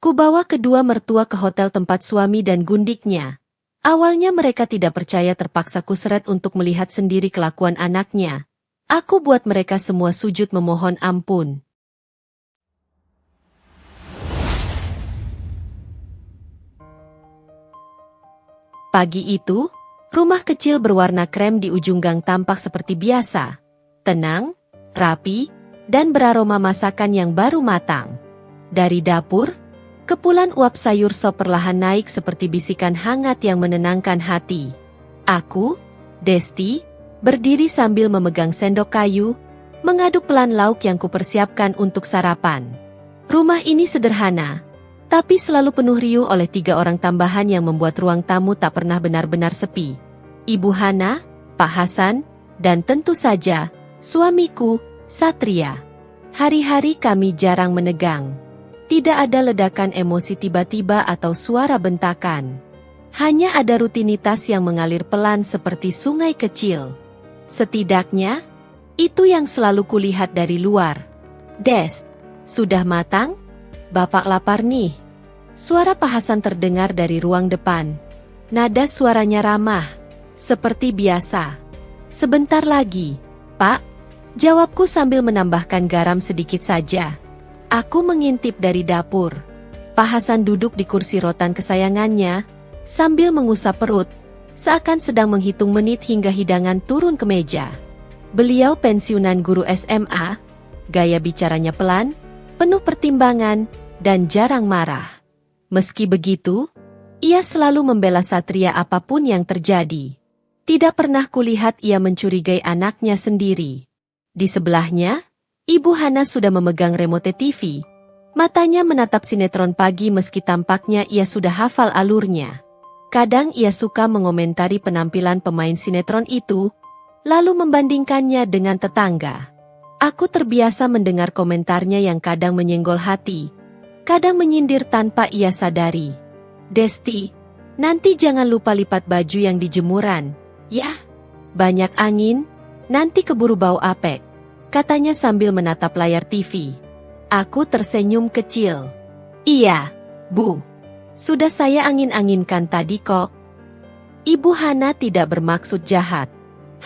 Kubawa kedua mertua ke hotel tempat suami dan gundiknya. Awalnya mereka tidak percaya, terpaksa kuseret untuk melihat sendiri kelakuan anaknya. Aku buat mereka semua sujud memohon ampun. Pagi itu, rumah kecil berwarna krem di ujung gang tampak seperti biasa. Tenang, rapi, dan beraroma masakan yang baru matang. Dari dapur, kepulan uap sayur sop perlahan naik seperti bisikan hangat yang menenangkan hati. Aku, Desti, berdiri sambil memegang sendok kayu, mengaduk pelan lauk yang kupersiapkan untuk sarapan. Rumah ini sederhana, tapi selalu penuh riuh oleh 3 orang tambahan yang membuat ruang tamu tak pernah benar-benar sepi. Ibu Hana, Pak Hasan, dan tentu saja, suamiku, Satria. Hari-hari kami jarang menegang. Tidak ada ledakan emosi tiba-tiba atau suara bentakan. Hanya ada rutinitas yang mengalir pelan seperti sungai kecil. Setidaknya, itu yang selalu kulihat dari luar. Des, sudah matang? Bapak lapar nih. Suara Pak Hasan terdengar dari ruang depan. Nada suaranya ramah, seperti biasa. Sebentar lagi, Pak, jawabku sambil menambahkan garam sedikit saja. Aku mengintip dari dapur. Pak Hasan duduk di kursi rotan kesayangannya, sambil mengusap perut, seakan sedang menghitung menit hingga hidangan turun ke meja. Beliau pensiunan guru SMA, gaya bicaranya pelan, penuh pertimbangan, dan jarang marah. Meski begitu, ia selalu membela Satria apapun yang terjadi. Tidak pernah kulihat ia mencurigai anaknya sendiri. Di sebelahnya, Ibu Hana sudah memegang remote TV. Matanya menatap sinetron pagi meski tampaknya ia sudah hafal alurnya. Kadang ia suka mengomentari penampilan pemain sinetron itu, lalu membandingkannya dengan tetangga. Aku terbiasa mendengar komentarnya yang kadang menyenggol hati, kadang menyindir tanpa ia sadari. Desti, nanti jangan lupa lipat baju yang di jemuran, ya? Banyak angin, nanti keburu bau apek, katanya sambil menatap layar TV. Aku tersenyum kecil. Iya, Bu. Sudah saya angin-anginkan tadi kok. Ibu Hana tidak bermaksud jahat.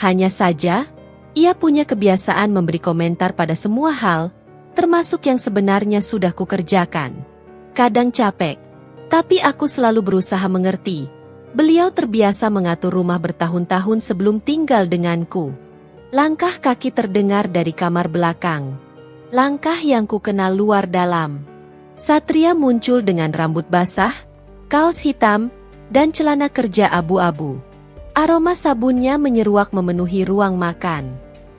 Hanya saja, ia punya kebiasaan memberi komentar pada semua hal, termasuk yang sebenarnya sudah kukerjakan. Kadang capek, tapi aku selalu berusaha mengerti. Beliau terbiasa mengatur rumah bertahun-tahun sebelum tinggal denganku. Langkah kaki terdengar dari kamar belakang. Langkah yang kukenal luar dalam. Satria muncul dengan rambut basah, kaos hitam, dan celana kerja abu-abu. Aroma sabunnya menyeruak memenuhi ruang makan.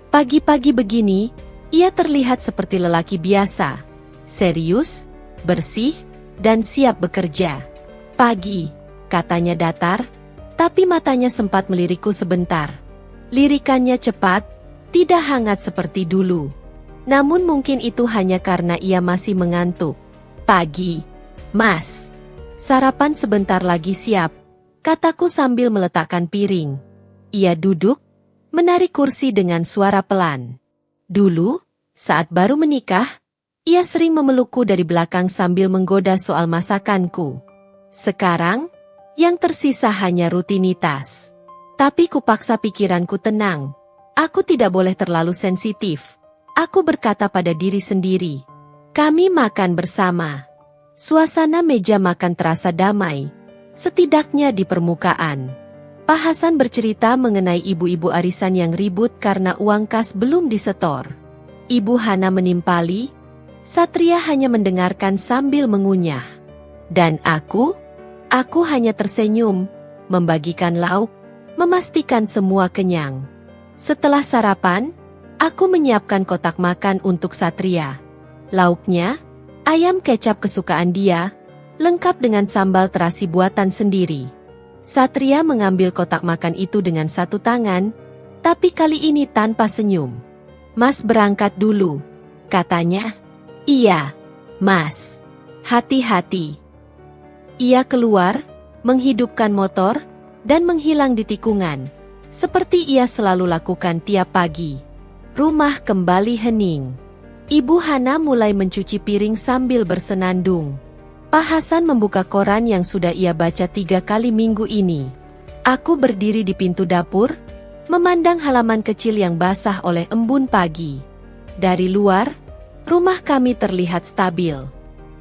Pagi-pagi begini, ia terlihat seperti lelaki biasa, serius, bersih, dan siap bekerja. Pagi, katanya datar, tapi matanya sempat melirikku sebentar. Lirikannya cepat, tidak hangat seperti dulu. Namun mungkin itu hanya karena ia masih mengantuk. Pagi, Mas. Sarapan sebentar lagi siap, kataku sambil meletakkan piring. Ia duduk, menarik kursi dengan suara pelan. Dulu, saat baru menikah, ia sering memelukku dari belakang sambil menggoda soal masakanku. Sekarang, yang tersisa hanya rutinitas. Tapi kupaksa pikiranku tenang. Aku tidak boleh terlalu sensitif. Aku berkata pada diri sendiri. Kami makan bersama. Suasana meja makan terasa damai, setidaknya di permukaan. Pak Hasan bercerita mengenai ibu-ibu arisan yang ribut karena uang kas belum disetor. Ibu Hana menimpali, Satria hanya mendengarkan sambil mengunyah. Dan aku hanya tersenyum, membagikan lauk, memastikan semua kenyang. Setelah sarapan, aku menyiapkan kotak makan untuk Satria. Lauknya, ayam kecap kesukaan dia, lengkap dengan sambal terasi buatan sendiri. Satria mengambil kotak makan itu dengan satu tangan, tapi kali ini tanpa senyum. Mas berangkat dulu, katanya. Iya, Mas. Hati-hati. Ia keluar, menghidupkan motor, dan menghilang di tikungan, seperti ia selalu lakukan tiap pagi. Rumah kembali hening. Ibu Hana mulai mencuci piring sambil bersenandung. Pak Hasan membuka koran yang sudah ia baca 3 kali minggu ini. Aku berdiri di pintu dapur, memandang halaman kecil yang basah oleh embun pagi. Dari luar, rumah kami terlihat stabil,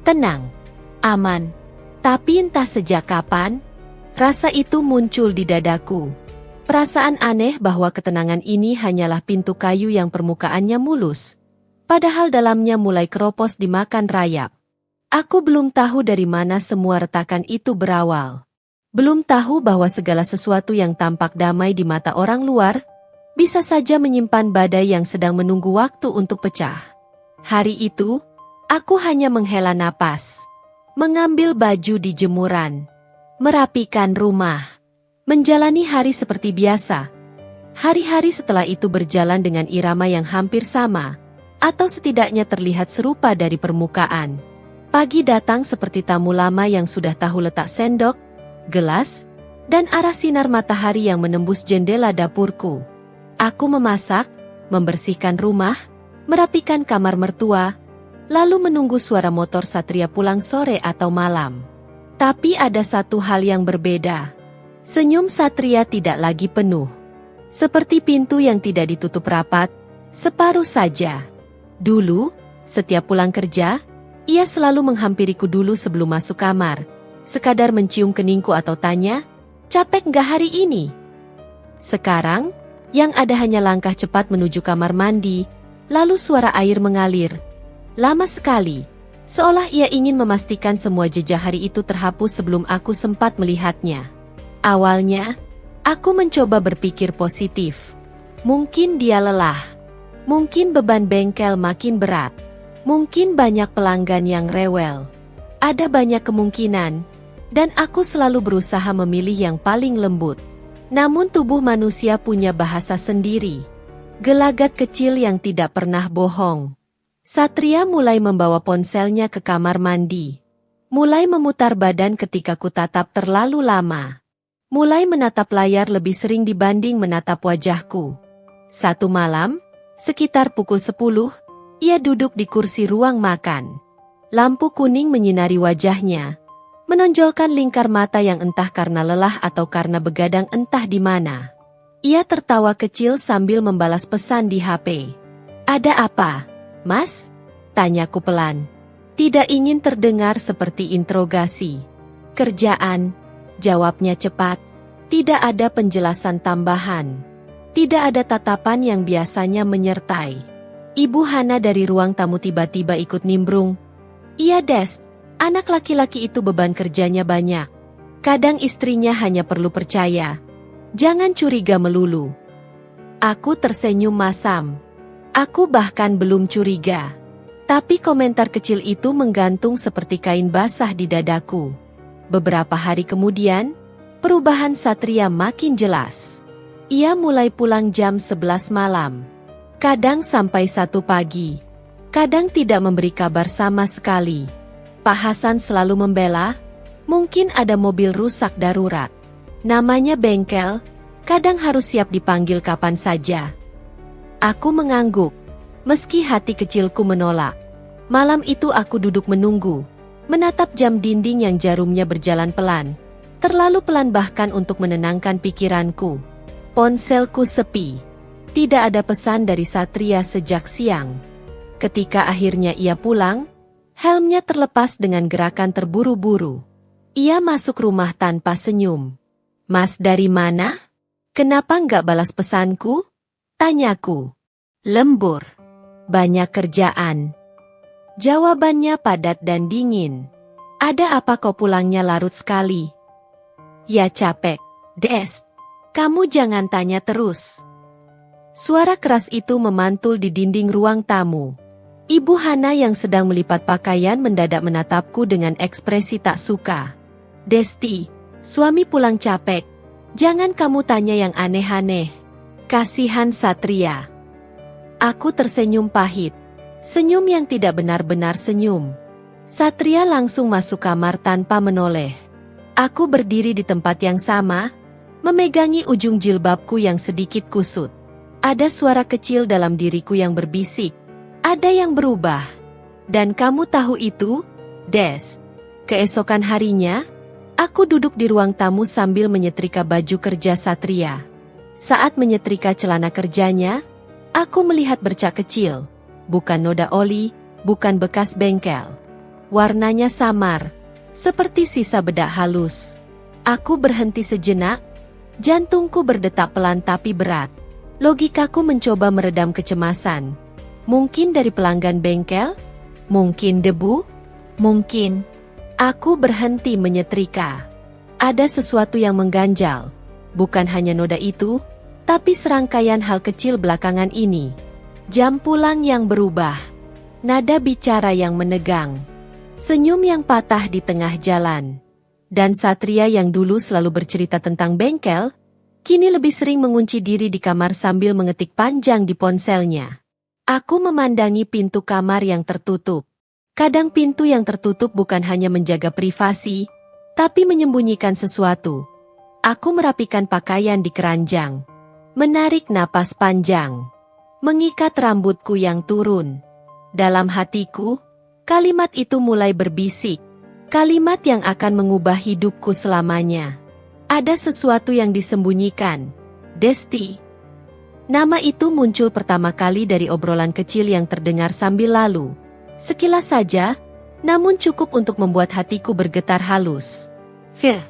tenang, aman. Tapi entah sejak kapan, rasa itu muncul di dadaku. Perasaan aneh bahwa ketenangan ini hanyalah pintu kayu yang permukaannya mulus, padahal dalamnya mulai keropos dimakan rayap. Aku belum tahu dari mana semua retakan itu berawal. Belum tahu bahwa segala sesuatu yang tampak damai di mata orang luar, bisa saja menyimpan badai yang sedang menunggu waktu untuk pecah. Hari itu, aku hanya menghela napas, mengambil baju di jemuran, merapikan rumah, menjalani hari seperti biasa. Hari-hari setelah itu berjalan dengan irama yang hampir sama, atau setidaknya terlihat serupa dari permukaan. Pagi datang seperti tamu lama yang sudah tahu letak sendok, gelas, dan arah sinar matahari yang menembus jendela dapurku. Aku memasak, membersihkan rumah, merapikan kamar mertua, lalu menunggu suara motor Satria pulang sore atau malam. Tapi ada satu hal yang berbeda. Senyum Satria tidak lagi penuh. Seperti pintu yang tidak ditutup rapat, separuh saja. Dulu, setiap pulang kerja, ia selalu menghampiriku dulu sebelum masuk kamar, sekadar mencium keningku atau tanya, "Capek nggak hari ini?" Sekarang, yang ada hanya langkah cepat menuju kamar mandi, lalu suara air mengalir. Lama sekali, seolah ia ingin memastikan semua jejak hari itu terhapus sebelum aku sempat melihatnya. Awalnya, aku mencoba berpikir positif. Mungkin dia lelah. Mungkin beban bengkel makin berat. Mungkin banyak pelanggan yang rewel. Ada banyak kemungkinan, dan aku selalu berusaha memilih yang paling lembut. Namun tubuh manusia punya bahasa sendiri. Gelagat kecil yang tidak pernah bohong. Satria mulai membawa ponselnya ke kamar mandi. Mulai memutar badan ketika ku tatap terlalu lama. Mulai menatap layar lebih sering dibanding menatap wajahku. Satu malam, sekitar pukul 10, ia duduk di kursi ruang makan. Lampu kuning menyinari wajahnya, menonjolkan lingkar mata yang entah karena lelah atau karena begadang entah di mana. Ia tertawa kecil sambil membalas pesan di HP. "Ada apa, Mas?" tanyaku pelan. Tidak ingin terdengar seperti interogasi. "Kerjaan," jawabnya cepat. Tidak ada penjelasan tambahan. Tidak ada tatapan yang biasanya menyertai. Ibu Hana dari ruang tamu tiba-tiba ikut nimbrung. "Iya Des, anak laki-laki itu beban kerjanya banyak. Kadang istrinya hanya perlu percaya. Jangan curiga melulu." Aku tersenyum masam. Aku bahkan belum curiga. Tapi komentar kecil itu menggantung seperti kain basah di dadaku. Beberapa hari kemudian, perubahan Satria makin jelas. Ia mulai pulang jam 11 malam. Kadang sampai 1 pagi. Kadang tidak memberi kabar sama sekali. Pak Hasan selalu membela, mungkin ada mobil rusak darurat. Namanya bengkel, kadang harus siap dipanggil kapan saja. Aku mengangguk, meski hati kecilku menolak. Malam itu aku duduk menunggu, menatap jam dinding yang jarumnya berjalan pelan. Terlalu pelan bahkan untuk menenangkan pikiranku. Ponselku sepi. Tidak ada pesan dari Satria sejak siang. Ketika akhirnya ia pulang, helmnya terlepas dengan gerakan terburu-buru. Ia masuk rumah tanpa senyum. "Mas dari mana? Kenapa nggak balas pesanku?" tanyaku. "Lembur. Banyak kerjaan." Jawabannya padat dan dingin. "Ada apa kau pulangnya larut sekali?" "Ya capek, Des. Kamu jangan tanya terus." Suara keras itu memantul di dinding ruang tamu. Ibu Hana yang sedang melipat pakaian mendadak menatapku dengan ekspresi tak suka. "Desti, suami pulang capek. Jangan kamu tanya yang aneh-aneh." Kasihan Satria. Aku tersenyum pahit. Senyum yang tidak benar-benar senyum. Satria langsung masuk kamar tanpa menoleh. Aku berdiri di tempat yang sama, memegangi ujung jilbabku yang sedikit kusut. Ada suara kecil dalam diriku yang berbisik. Ada yang berubah. Dan kamu tahu itu, Des. Keesokan harinya, aku duduk di ruang tamu sambil menyetrika baju kerja Satria. Saat menyetrika celana kerjanya, aku melihat bercak kecil, bukan noda oli, bukan bekas bengkel. Warnanya samar, seperti sisa bedak halus. Aku berhenti sejenak, jantungku berdetak pelan tapi berat. Logikaku mencoba meredam kecemasan. Mungkin dari pelanggan bengkel? Mungkin debu? Mungkin. Aku berhenti menyetrika. Ada sesuatu yang mengganjal. Bukan hanya noda itu, tapi serangkaian hal kecil belakangan ini. Jam pulang yang berubah. Nada bicara yang menegang. Senyum yang patah di tengah jalan. Dan Satria yang dulu selalu bercerita tentang bengkel, kini lebih sering mengunci diri di kamar sambil mengetik panjang di ponselnya. Aku memandangi pintu kamar yang tertutup. Kadang pintu yang tertutup bukan hanya menjaga privasi, tapi menyembunyikan sesuatu. Aku merapikan pakaian di keranjang. Menarik napas panjang. Mengikat rambutku yang turun. Dalam hatiku, kalimat itu mulai berbisik. Kalimat yang akan mengubah hidupku selamanya. Ada sesuatu yang disembunyikan. Desti. Nama itu muncul pertama kali dari obrolan kecil yang terdengar sambil lalu. Sekilas saja, namun cukup untuk membuat hatiku bergetar halus. Fir.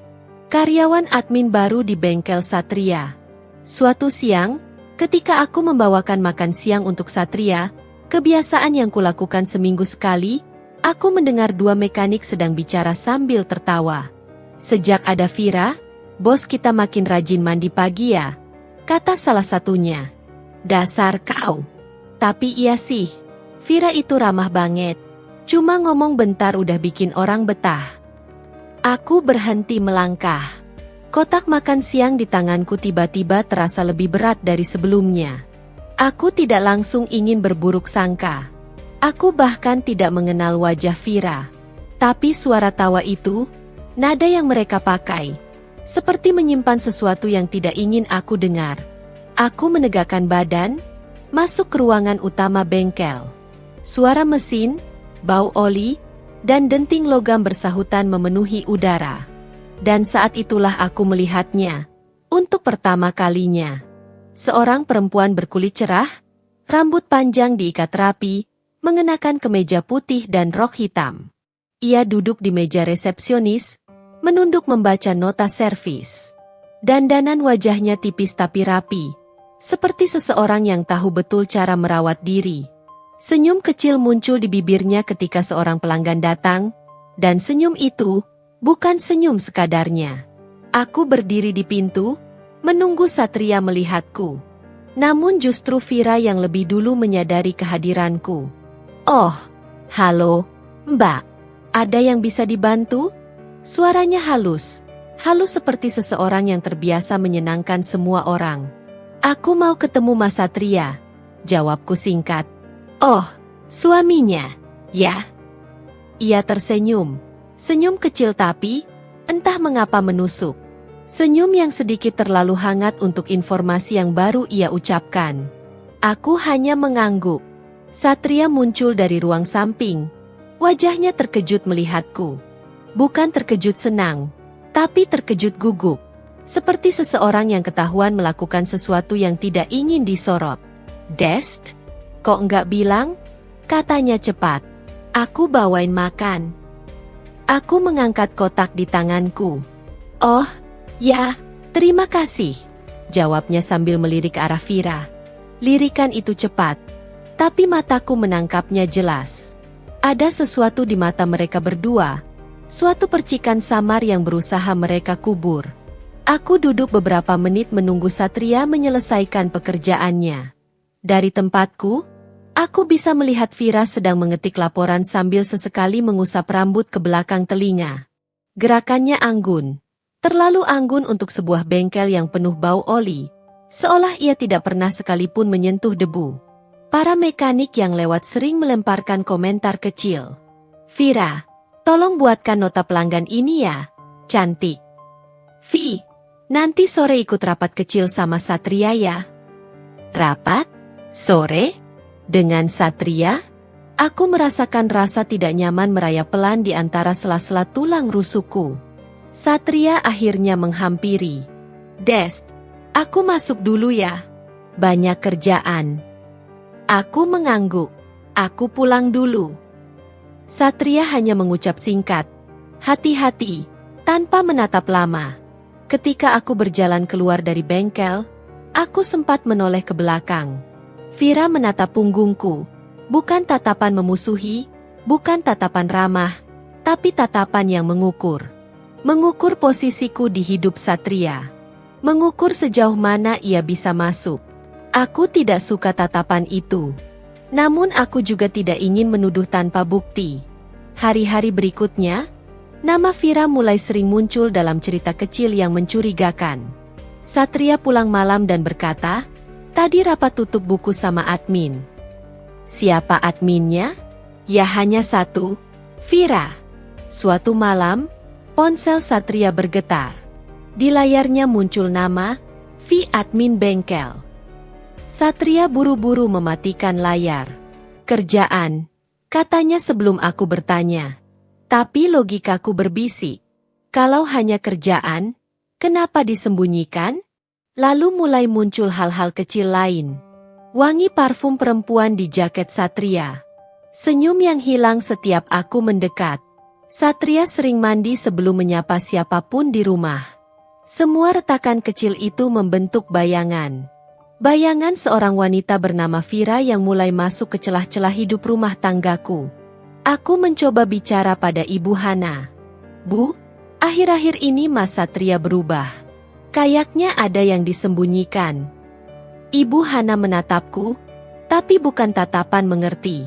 Karyawan admin baru di bengkel Satria. Suatu siang, ketika aku membawakan makan siang untuk Satria, kebiasaan yang kulakukan seminggu sekali, aku mendengar dua mekanik sedang bicara sambil tertawa. Sejak ada Vira, bos kita makin rajin mandi pagi ya, kata salah satunya. Dasar kau. Tapi iya sih, Vira itu ramah banget. Cuma ngomong bentar udah bikin orang betah. Aku berhenti melangkah. Kotak makan siang di tanganku tiba-tiba terasa lebih berat dari sebelumnya. Aku tidak langsung ingin berburuk sangka. Aku bahkan tidak mengenal wajah Vira. Tapi suara tawa itu, nada yang mereka pakai, seperti menyimpan sesuatu yang tidak ingin aku dengar. Aku menegakkan badan, masuk ke ruangan utama bengkel. Suara mesin, bau oli, dan denting logam bersahutan memenuhi udara. Dan saat itulah aku melihatnya. Untuk pertama kalinya. Seorang perempuan berkulit cerah, rambut panjang diikat rapi, mengenakan kemeja putih dan rok hitam. Ia duduk di meja resepsionis, menunduk membaca nota servis. Dandanan wajahnya tipis tapi rapi, seperti seseorang yang tahu betul cara merawat diri. Senyum kecil muncul di bibirnya ketika seorang pelanggan datang, dan senyum itu bukan senyum sekadarnya. Aku berdiri di pintu, menunggu Satria melihatku. Namun justru Vira yang lebih dulu menyadari kehadiranku. Oh, halo, Mbak. Ada yang bisa dibantu? Suaranya halus seperti seseorang yang terbiasa menyenangkan semua orang. Aku mau ketemu Mas Satria, jawabku singkat. Oh, suaminya, ya? Ia tersenyum, senyum kecil tapi, entah mengapa menusuk. Senyum yang sedikit terlalu hangat untuk informasi yang baru ia ucapkan. Aku hanya mengangguk. Satria muncul dari ruang samping. Wajahnya terkejut melihatku. Bukan terkejut senang, tapi terkejut gugup. Seperti seseorang yang ketahuan melakukan sesuatu yang tidak ingin disorot. Dest, kok nggak bilang? Katanya cepat. Aku bawain makan. Aku mengangkat kotak di tanganku. Oh, ya, terima kasih. Jawabnya sambil melirik ke arah Vira. Lirikan itu cepat, tapi mataku menangkapnya jelas. Ada sesuatu di mata mereka berdua, suatu percikan samar yang berusaha mereka kubur. Aku duduk beberapa menit menunggu Satria menyelesaikan pekerjaannya. Dari tempatku, aku bisa melihat Vira sedang mengetik laporan sambil sesekali mengusap rambut ke belakang telinga. Gerakannya anggun, terlalu anggun untuk sebuah bengkel yang penuh bau oli, seolah ia tidak pernah sekalipun menyentuh debu. Para mekanik yang lewat sering melemparkan komentar kecil. Vira, tolong buatkan nota pelanggan ini ya, cantik. Vi, nanti sore ikut rapat kecil sama Satria ya. Rapat? Sore? Dengan Satria? Aku merasakan rasa tidak nyaman merayap pelan di antara sela-sela tulang rusukku. Satria akhirnya menghampiri. Des, aku masuk dulu ya. Banyak kerjaan. Aku mengangguk. Aku pulang dulu. Satria hanya mengucap singkat. Hati-hati, tanpa menatap lama. Ketika aku berjalan keluar dari bengkel, aku sempat menoleh ke belakang. Vira menatap punggungku. Bukan tatapan memusuhi, bukan tatapan ramah, tapi tatapan yang mengukur. Mengukur posisiku di hidup Satria. Mengukur sejauh mana ia bisa masuk. Aku tidak suka tatapan itu. Namun aku juga tidak ingin menuduh tanpa bukti. Hari-hari berikutnya, nama Vira mulai sering muncul dalam cerita kecil yang mencurigakan. Satria pulang malam dan berkata, "Tadi rapat tutup buku sama admin." Siapa adminnya? Ya hanya satu, Vira. Suatu malam, ponsel Satria bergetar. Di layarnya muncul nama, V admin bengkel. Satria buru-buru mematikan layar. Kerjaan, katanya sebelum aku bertanya. Tapi logikaku berbisik. Kalau hanya kerjaan, kenapa disembunyikan? Lalu mulai muncul hal-hal kecil lain. Wangi parfum perempuan di jaket Satria. Senyum yang hilang setiap aku mendekat. Satria sering mandi sebelum menyapa siapapun di rumah. Semua retakan kecil itu membentuk bayangan. Bayangan seorang wanita bernama Vira yang mulai masuk ke celah-celah hidup rumah tanggaku. Aku mencoba bicara pada Ibu Hana. Bu, akhir-akhir ini Mas Satria berubah. Kayaknya ada yang disembunyikan. Ibu Hana menatapku, tapi bukan tatapan mengerti.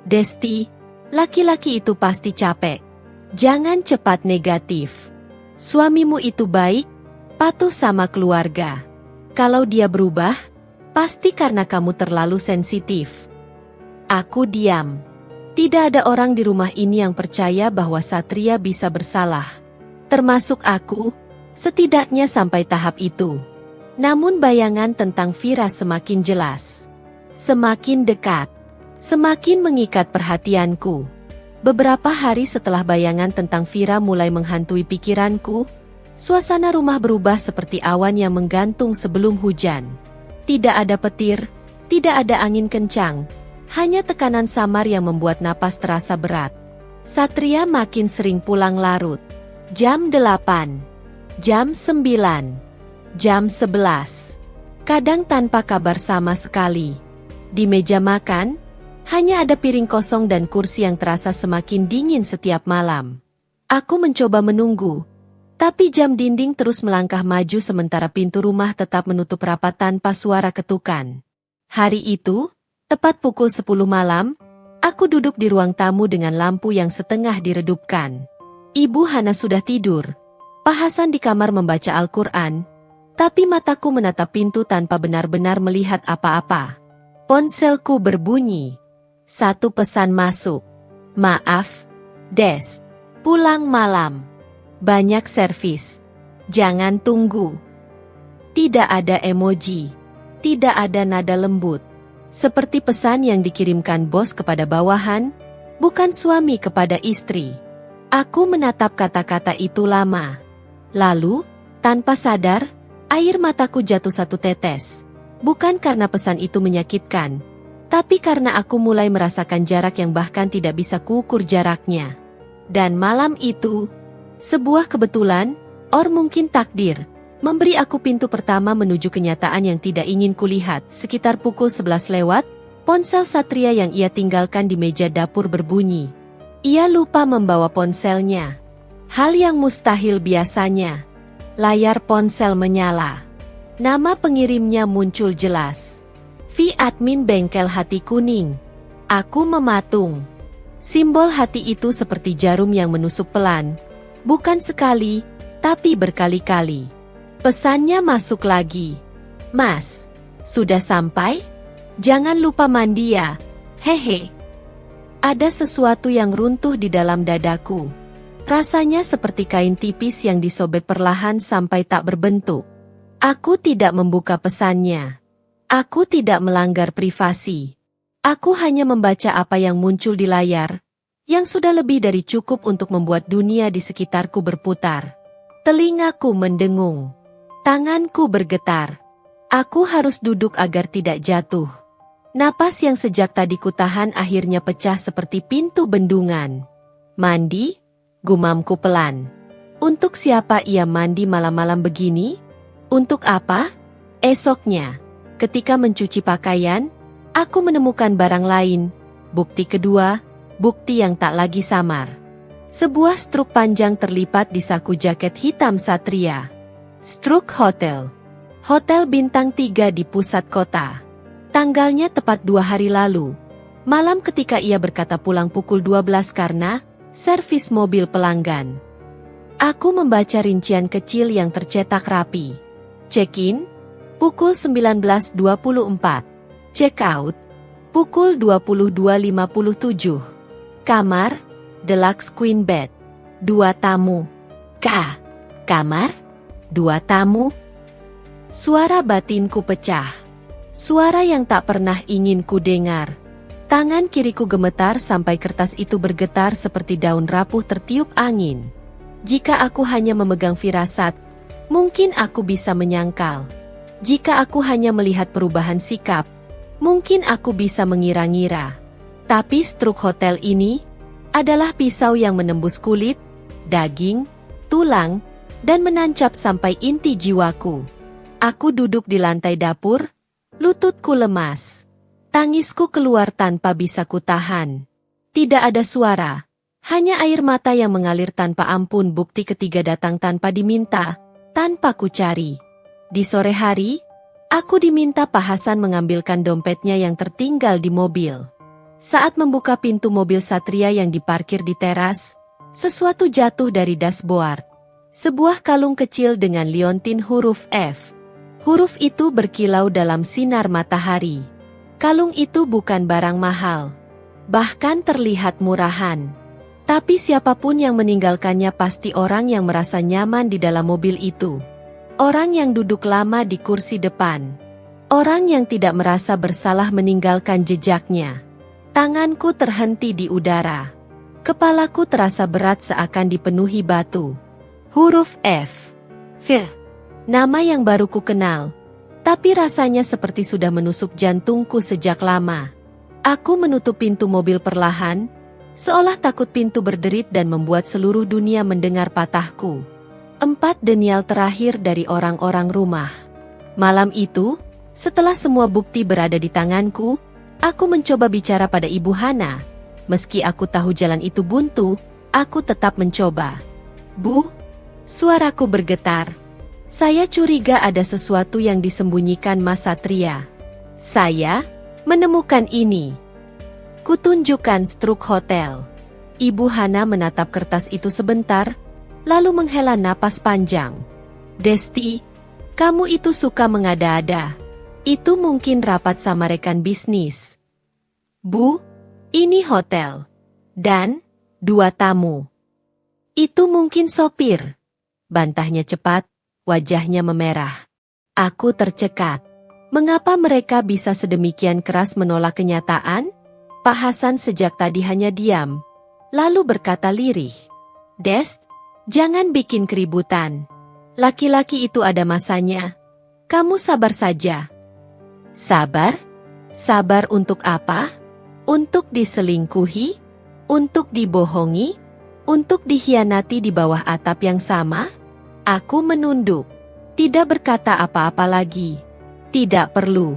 Desti, laki-laki itu pasti capek. Jangan cepat negatif. Suamimu itu baik, patuh sama keluarga. Kalau dia berubah, pasti karena kamu terlalu sensitif. Aku diam. Tidak ada orang di rumah ini yang percaya bahwa Satria bisa bersalah. Termasuk aku, setidaknya sampai tahap itu. Namun bayangan tentang Vira semakin jelas. Semakin dekat. Semakin mengikat perhatianku. Beberapa hari setelah bayangan tentang Vira mulai menghantui pikiranku, suasana rumah berubah seperti awan yang menggantung sebelum hujan. Tidak ada petir, tidak ada angin kencang, hanya tekanan samar yang membuat napas terasa berat. Satria makin sering pulang larut. Jam 8, jam 9. Jam 11. Kadang tanpa kabar sama sekali. Di meja makan, hanya ada piring kosong dan kursi yang terasa semakin dingin setiap malam. Aku mencoba menunggu, tapi jam dinding terus melangkah maju sementara pintu rumah tetap menutup rapat tanpa suara ketukan. Hari itu, tepat pukul 10 malam, aku duduk di ruang tamu dengan lampu yang setengah diredupkan. Ibu Hana sudah tidur. Pak Hasan di kamar membaca Al-Quran. Tapi mataku menatap pintu tanpa benar-benar melihat apa-apa. Ponselku berbunyi. Satu pesan masuk. Maaf, Des. Pulang malam. Banyak servis. Jangan tunggu. Tidak ada emoji. Tidak ada nada lembut. Seperti pesan yang dikirimkan bos kepada bawahan, bukan suami kepada istri. Aku menatap kata-kata itu lama. Lalu, tanpa sadar, air mataku jatuh satu tetes. Bukan karena pesan itu menyakitkan, tapi karena aku mulai merasakan jarak yang bahkan tidak bisa kuukur jaraknya. Dan malam itu, sebuah kebetulan, or mungkin takdir, memberi aku pintu pertama menuju kenyataan yang tidak ingin kulihat. Sekitar pukul 11 lewat, ponsel Satria yang ia tinggalkan di meja dapur berbunyi. Ia lupa membawa ponselnya. Hal yang mustahil biasanya. Layar ponsel menyala. Nama pengirimnya muncul jelas. V admin bengkel hati kuning. Aku mematung. Simbol hati itu seperti jarum yang menusuk pelan. Bukan sekali, tapi berkali-kali. Pesannya masuk lagi. Mas, sudah sampai? Jangan lupa mandi ya. Hehe. Ada sesuatu yang runtuh di dalam dadaku. Rasanya seperti kain tipis yang disobek perlahan sampai tak berbentuk. Aku tidak membuka pesannya. Aku tidak melanggar privasi. Aku hanya membaca apa yang muncul di layar, yang sudah lebih dari cukup untuk membuat dunia di sekitarku berputar. Telingaku mendengung. Tanganku bergetar. Aku harus duduk agar tidak jatuh. Napas yang sejak tadi kutahan akhirnya pecah seperti pintu bendungan. Mandi? Gumamku pelan. Untuk siapa ia mandi malam-malam begini? Untuk apa? Esoknya, ketika mencuci pakaian, aku menemukan barang lain. Bukti kedua, bukti yang tak lagi samar. Sebuah struk panjang terlipat di saku jaket hitam Satria. Struk hotel. Hotel bintang 3 di pusat kota. Tanggalnya tepat 2 hari lalu. Malam ketika ia berkata pulang pukul 12 karena servis mobil pelanggan. Aku membaca rincian kecil yang tercetak rapi. Check-in, pukul 19.24. Check-out, pukul 22.57. Kamar, deluxe queen bed. 2 tamu. Kamar, 2 tamu. Suara batinku pecah. Suara yang tak pernah ingin ku dengar. Tangan kiriku gemetar sampai kertas itu bergetar seperti daun rapuh tertiup angin. Jika aku hanya memegang firasat, mungkin aku bisa menyangkal. Jika aku hanya melihat perubahan sikap, mungkin aku bisa mengira-ngira. Tapi struk hotel ini adalah pisau yang menembus kulit, daging, tulang, dan menancap sampai inti jiwaku. Aku duduk di lantai dapur, lututku lemas. Tangisku keluar tanpa bisa kutahan. Tidak ada suara, hanya air mata yang mengalir tanpa ampun. Bukti ketiga datang tanpa diminta, tanpa ku cari. Di sore hari, aku diminta Pak Hasan mengambilkan dompetnya yang tertinggal di mobil. Saat membuka pintu mobil Satria yang diparkir di teras, sesuatu jatuh dari dashboard. Sebuah kalung kecil dengan liontin huruf F. Huruf itu berkilau dalam sinar matahari. Kalung itu bukan barang mahal, bahkan terlihat murahan. Tapi siapapun yang meninggalkannya pasti orang yang merasa nyaman di dalam mobil itu. Orang yang duduk lama di kursi depan. Orang yang tidak merasa bersalah meninggalkan jejaknya. Tanganku terhenti di udara. Kepalaku terasa berat seakan dipenuhi batu. Huruf F. Nama yang baru ku kenal, tapi rasanya seperti sudah menusuk jantungku sejak lama. Aku menutup pintu mobil perlahan, seolah takut pintu berderit dan membuat seluruh dunia mendengar patahku. 4 denial terakhir dari orang-orang rumah. Malam itu, setelah semua bukti berada di tanganku, aku mencoba bicara pada Ibu Hana. Meski aku tahu jalan itu buntu, aku tetap mencoba. Bu, suaraku bergetar. Saya curiga ada sesuatu yang disembunyikan Mas Satria. Saya menemukan ini. Kutunjukkan struk hotel. Ibu Hana menatap kertas itu sebentar, lalu menghela napas panjang. Desti, kamu itu suka mengada-ada. Itu mungkin rapat sama rekan bisnis. Bu, ini hotel. Dan 2 tamu. Itu mungkin sopir. Bantahnya cepat. Wajahnya memerah. Aku tercekat. Mengapa mereka bisa sedemikian keras menolak kenyataan? Pak Hasan sejak tadi hanya diam, lalu berkata lirih. Des, jangan bikin keributan. Laki-laki itu ada masanya. Kamu sabar saja. Sabar? Sabar untuk apa? Untuk diselingkuhi? Untuk dibohongi? Untuk dikhianati di bawah atap yang sama? Aku menunduk, tidak berkata apa-apa lagi. Tidak perlu.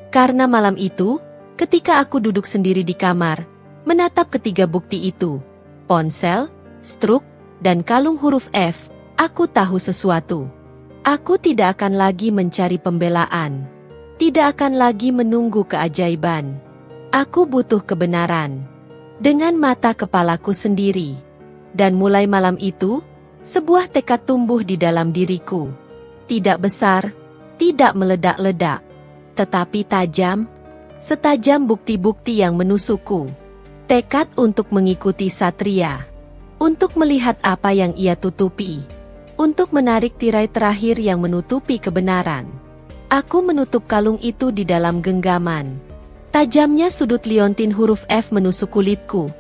Karena malam itu, ketika aku duduk sendiri di kamar, menatap ketiga bukti itu, ponsel, struk, dan kalung huruf F, aku tahu sesuatu. Aku tidak akan lagi mencari pembelaan. Tidak akan lagi menunggu keajaiban. Aku butuh kebenaran. Dengan mata kepalaku sendiri. Dan mulai malam itu, sebuah tekad tumbuh di dalam diriku. Tidak besar, tidak meledak-ledak, tetapi tajam, setajam bukti-bukti yang menusukku. Tekad untuk mengikuti Satria, untuk melihat apa yang ia tutupi, untuk menarik tirai terakhir yang menutupi kebenaran. Aku menutup kalung itu di dalam genggaman. Tajamnya sudut liontin huruf F menusuk kulitku.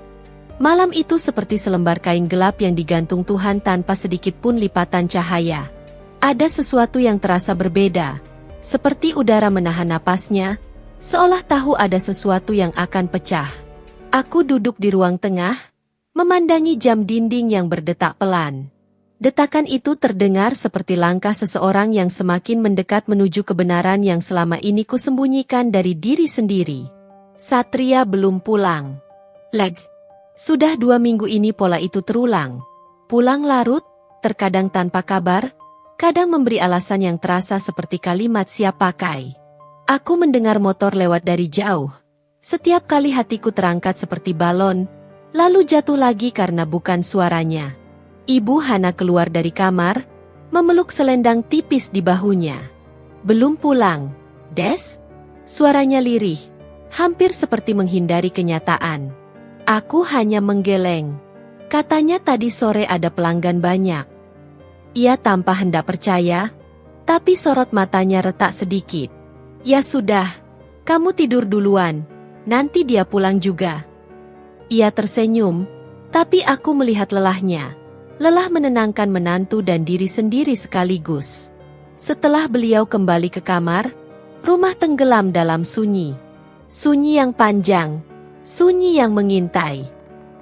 Malam itu seperti selembar kain gelap yang digantung Tuhan tanpa sedikit pun lipatan cahaya. Ada sesuatu yang terasa berbeda, seperti udara menahan napasnya, seolah tahu ada sesuatu yang akan pecah. Aku duduk di ruang tengah, memandangi jam dinding yang berdetak pelan. Detakan itu terdengar seperti langkah seseorang yang semakin mendekat menuju kebenaran yang selama ini kusembunyikan dari diri sendiri. Satria belum pulang. Sudah 2 minggu ini pola itu terulang. Pulang larut, terkadang tanpa kabar, kadang memberi alasan yang terasa seperti kalimat siap pakai. Aku mendengar motor lewat dari jauh. Setiap kali hatiku terangkat seperti balon, lalu jatuh lagi karena bukan suaranya. Ibu Hana keluar dari kamar, memeluk selendang tipis di bahunya. Belum pulang, Des? Suaranya lirih, hampir seperti menghindari kenyataan. Aku hanya menggeleng. Katanya tadi sore ada pelanggan banyak. Ia tanpa hendak percaya, tapi sorot matanya retak sedikit. Ya sudah, kamu tidur duluan, nanti dia pulang juga. Ia tersenyum, tapi aku melihat lelahnya. Lelah menenangkan menantu dan diri sendiri sekaligus. Setelah beliau kembali ke kamar, rumah tenggelam dalam sunyi. Sunyi yang panjang, sunyi yang mengintai.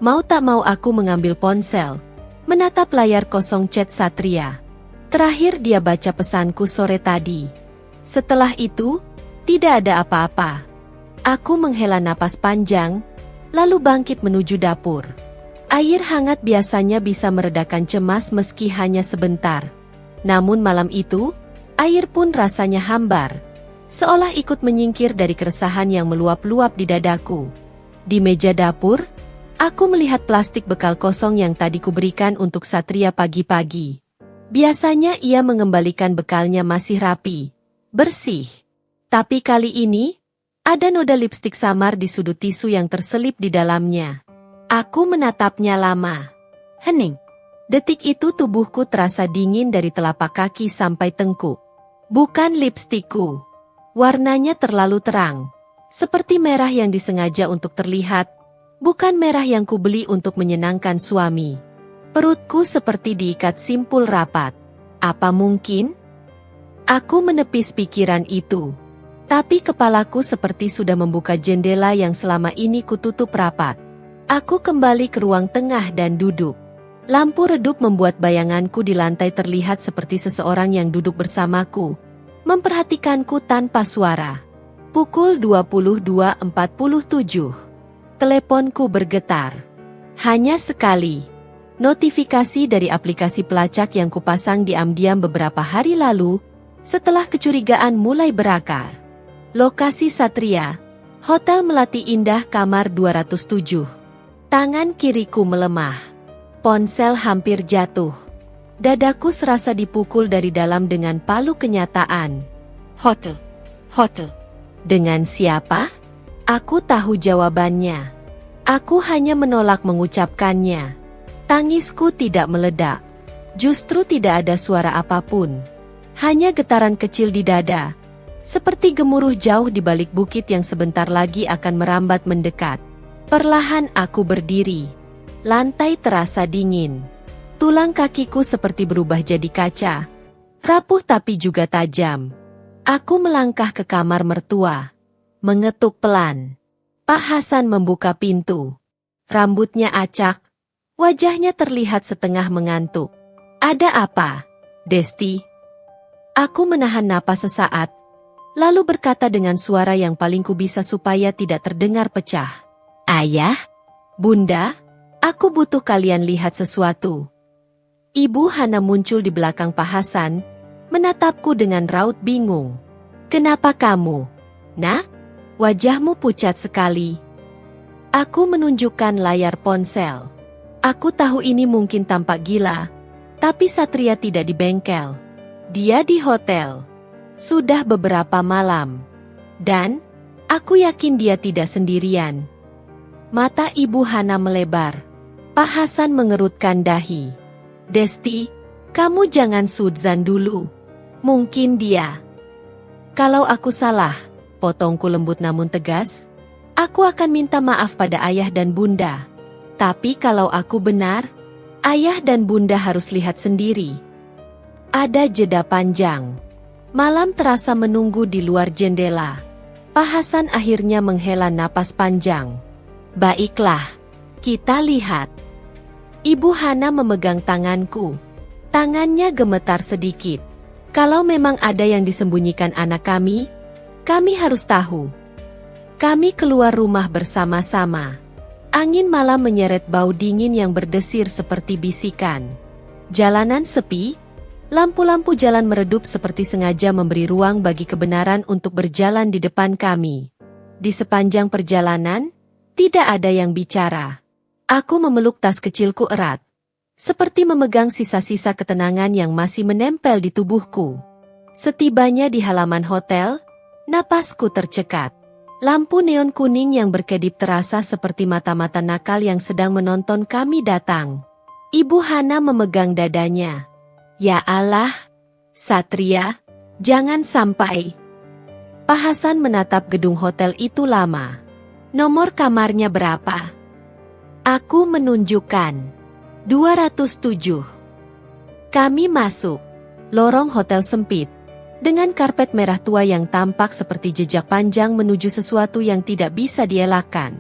Mau tak mau aku mengambil ponsel, menatap layar kosong chat Satria. Terakhir dia baca pesanku sore tadi. Setelah itu, tidak ada apa-apa. Aku menghela napas panjang, lalu bangkit menuju dapur. Air hangat biasanya bisa meredakan cemas meski hanya sebentar. Namun malam itu, air pun rasanya hambar. Seolah ikut menyingkir dari keresahan yang meluap-luap di dadaku. Di meja dapur, aku melihat plastik bekal kosong yang tadi kuberikan untuk Satria pagi-pagi. Biasanya ia mengembalikan bekalnya masih rapi, bersih. Tapi kali ini, ada noda lipstik samar di sudut tisu yang terselip di dalamnya. Aku menatapnya lama. Hening. Detik itu tubuhku terasa dingin dari telapak kaki sampai tengkuk. Bukan lipstikku. Warnanya terlalu terang. Seperti merah yang disengaja untuk terlihat. Bukan merah yang kubeli untuk menyenangkan suami. Perutku seperti diikat simpul rapat. Apa mungkin? Aku menepis pikiran itu. Tapi kepalaku seperti sudah membuka jendela yang selama ini kututup rapat. Aku kembali ke ruang tengah dan duduk. Lampu redup membuat bayanganku di lantai terlihat seperti seseorang yang duduk bersamaku, memperhatikanku tanpa suara. Pukul 22.47. Teleponku bergetar. Hanya sekali. Notifikasi dari aplikasi pelacak yang kupasang diam-diam beberapa hari lalu, setelah kecurigaan mulai berakar. Lokasi Satria, Hotel Melati Indah kamar 207. Tangan kiriku melemah. Ponsel hampir jatuh. Dadaku serasa dipukul dari dalam dengan palu kenyataan. Hotel. Dengan siapa? Aku tahu jawabannya. Aku hanya menolak mengucapkannya. Tangisku tidak meledak. Justru tidak ada suara apapun. Hanya getaran kecil di dada. Seperti gemuruh jauh di balik bukit yang sebentar lagi akan merambat mendekat. Perlahan aku berdiri. Lantai terasa dingin. Tulang kakiku seperti berubah jadi kaca. Rapuh tapi juga tajam. Aku melangkah ke kamar mertua. Mengetuk pelan. Pak Hasan membuka pintu. Rambutnya acak. Wajahnya terlihat setengah mengantuk. Ada apa, Desti? Aku menahan napas sesaat. Lalu berkata dengan suara yang paling kubisa supaya tidak terdengar pecah. Ayah, Bunda, aku butuh kalian lihat sesuatu. Ibu Hana muncul di belakang Pak Hasan, menatapku dengan raut bingung. Kenapa kamu? Nah, wajahmu pucat sekali. Aku menunjukkan layar ponsel. Aku tahu ini mungkin tampak gila, tapi Satria tidak di bengkel. Dia di hotel. Sudah beberapa malam. Dan, aku yakin dia tidak sendirian. Mata Ibu Hana melebar. Pak Hasan mengerutkan dahi. Desti, kamu jangan sudzan dulu. Mungkin dia. Kalau aku salah, potongku lembut namun tegas, Aku akan minta maaf pada ayah dan bunda. Tapi kalau aku benar, ayah dan bunda harus lihat sendiri. Ada jeda panjang. Malam terasa menunggu di luar jendela. Pak Hasan akhirnya menghela napas panjang. Baiklah, kita lihat. Ibu Hana memegang tanganku. Tangannya gemetar sedikit. Kalau memang ada yang disembunyikan anak kami harus tahu. Kami keluar rumah bersama-sama. Angin malam menyeret bau dingin yang berdesir seperti bisikan. Jalanan sepi, lampu-lampu jalan meredup seperti sengaja memberi ruang bagi kebenaran untuk berjalan di depan kami. Di sepanjang perjalanan, tidak ada yang bicara. Aku memeluk tas kecilku erat, seperti memegang sisa-sisa ketenangan yang masih menempel di tubuhku. Setibanya di halaman hotel, napasku tercekat. Lampu neon kuning yang berkedip terasa seperti mata-mata nakal yang sedang menonton kami datang. Ibu Hana memegang dadanya. Ya Allah, Satria, jangan sampai. Pak Hasan menatap gedung hotel itu lama. Nomor kamarnya berapa? Aku menunjukkan. 207. Kami masuk. Lorong hotel sempit. Dengan karpet merah tua yang tampak seperti jejak panjang menuju sesuatu yang tidak bisa dielakkan.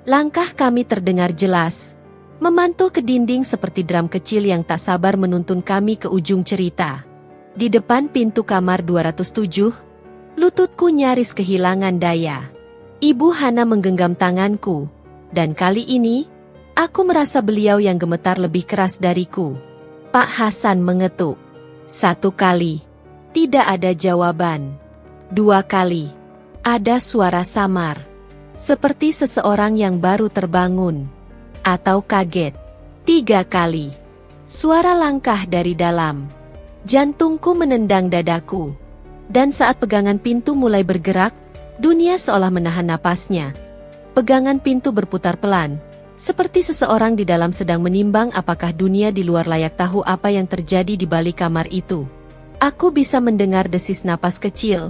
Langkah kami terdengar jelas, memantul ke dinding seperti drum kecil yang tak sabar menuntun kami ke ujung cerita. Di depan pintu kamar 207, lututku nyaris kehilangan daya. Ibu Hana menggenggam tanganku, dan kali ini, aku merasa beliau yang gemetar lebih keras dariku. Pak Hasan mengetuk. 1 kali. Tidak ada jawaban. 2 kali. Ada suara samar. Seperti seseorang yang baru terbangun. Atau kaget. 3 kali. Suara langkah dari dalam. Jantungku menendang dadaku. Dan saat pegangan pintu mulai bergerak, dunia seolah menahan napasnya. Pegangan pintu berputar pelan. Seperti seseorang di dalam sedang menimbang apakah dunia di luar layak tahu apa yang terjadi di balik kamar itu. Aku bisa mendengar desis napas kecil,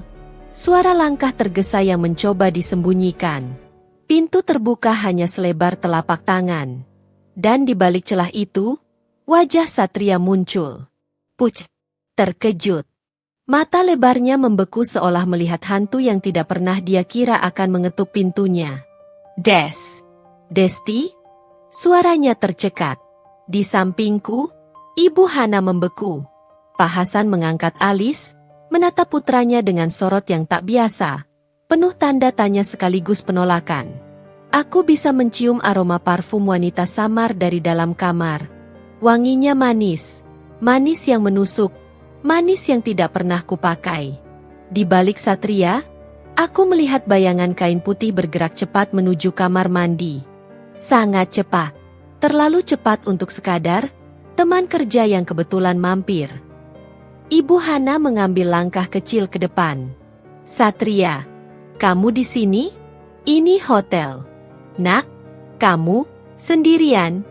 suara langkah tergesa yang mencoba disembunyikan. Pintu terbuka hanya selebar telapak tangan. Dan di balik celah itu, wajah Satria muncul. Puc, terkejut. Mata lebarnya membeku seolah melihat hantu yang tidak pernah dia kira akan mengetuk pintunya. Desti? Suaranya tercekat. Di sampingku, Ibu Hana membeku. Pak Hasan mengangkat alis, menatap putranya dengan sorot yang tak biasa, penuh tanda tanya sekaligus penolakan. Aku bisa mencium aroma parfum wanita samar dari dalam kamar. Wanginya manis, manis yang menusuk, manis yang tidak pernah kupakai. Di balik Satria, aku melihat bayangan kain putih bergerak cepat menuju kamar mandi. Sangat cepat, terlalu cepat untuk sekadar teman kerja yang kebetulan mampir. Ibu Hana mengambil langkah kecil ke depan. Satria, kamu di sini? Ini hotel. Nak, kamu sendirian?